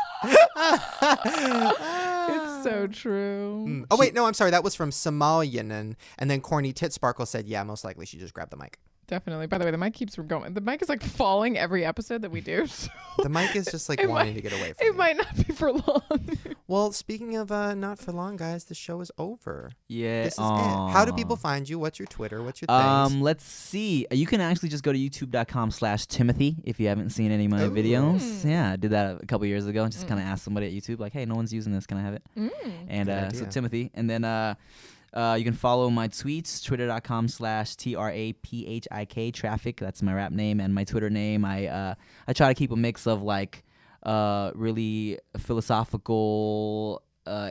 Speaker 2: It's so true.
Speaker 1: Oh, wait, no, I'm sorry. That was from Somalian. And then Corny Tit Sparkle said, yeah, most likely she just grabbed the mic.
Speaker 2: Definitely. By the way, the mic keeps going. The mic is like falling every episode that we do. So
Speaker 1: The mic is just like wanting to get away from
Speaker 2: it
Speaker 1: you.
Speaker 2: might not be for long.
Speaker 1: Well, speaking of not for long, guys, the show is over.
Speaker 7: Yeah.
Speaker 1: This is it. How do people find you? What's your Twitter? What's your things?
Speaker 7: Let's see. You can actually just go to youtube.com/Timothy if you haven't seen any of my videos. Yeah, I did that a couple years ago and just kind of asked somebody at YouTube, like, hey, no one's using this. Can I have it? And so
Speaker 1: idea.
Speaker 7: Timothy. And then you can follow my tweets, twitter.com/TRAPHIK, traffic. That's my rap name. And my Twitter name, I try to keep a mix of like really philosophical,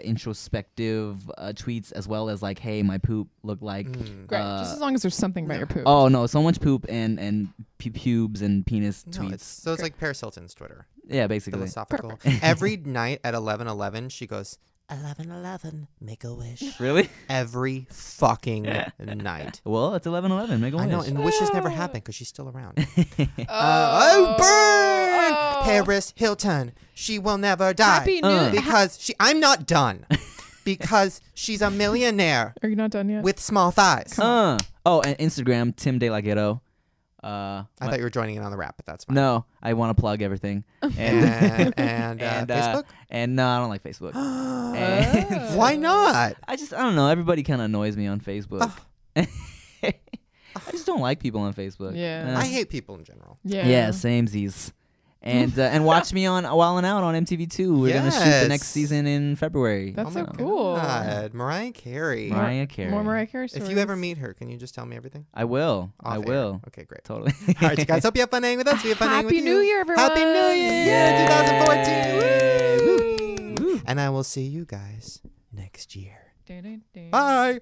Speaker 7: introspective tweets, as well as like, hey, my poop looked like.
Speaker 2: Great. Just as long as there's something about your poop.
Speaker 7: Oh no, so much poop and pubes and penis
Speaker 1: No,
Speaker 7: tweets.
Speaker 1: it's like Paris Hilton's Twitter.
Speaker 7: Yeah, basically.
Speaker 1: Philosophical. Every night at 11:11, she goes, 11:11, make a wish.
Speaker 7: Really?
Speaker 1: Every fucking night.
Speaker 7: Well, it's 11:11. Make a wish.
Speaker 1: I know, and wishes never happen because she's still around.
Speaker 2: Oh.
Speaker 1: Burn!
Speaker 2: Oh.
Speaker 1: Paris Hilton. She will never die.
Speaker 2: Happy New
Speaker 1: Because I'm not done. Because she's a millionaire
Speaker 2: Are you not done yet?
Speaker 1: with small thighs.
Speaker 7: Oh, and Instagram, Tim DeLaGhetto.
Speaker 1: I thought you were joining in on the rap, but that's fine.
Speaker 7: No, I want to plug everything.
Speaker 1: And Facebook?
Speaker 7: And no, I don't like Facebook. And
Speaker 1: Why not?
Speaker 7: I don't know. Everybody kind of annoys me on Facebook. I just don't like people on Facebook.
Speaker 2: Yeah.
Speaker 1: I hate people in general.
Speaker 7: Yeah, samesies. And watch me on Wild 'N Out on MTV2. We're gonna shoot the next season in February.
Speaker 2: That's
Speaker 1: Oh
Speaker 2: so
Speaker 1: my
Speaker 2: cool.
Speaker 1: God. Mariah Carey.
Speaker 7: Mariah Carey.
Speaker 2: More Mariah Carey
Speaker 1: If
Speaker 2: stories.
Speaker 1: you ever meet her, can you just tell me everything?
Speaker 7: I will. I
Speaker 1: Off air.
Speaker 7: will.
Speaker 1: Okay, great.
Speaker 7: Totally.
Speaker 1: All right, you guys. Hope you have fun hanging with us. We have fun hanging with
Speaker 2: Happy
Speaker 1: you.
Speaker 2: New Year, everyone.
Speaker 1: Happy New Year,
Speaker 7: Yeah.
Speaker 1: 2014. Woo. And I will see you guys next year.
Speaker 2: Dun, dun, dun.
Speaker 1: Bye.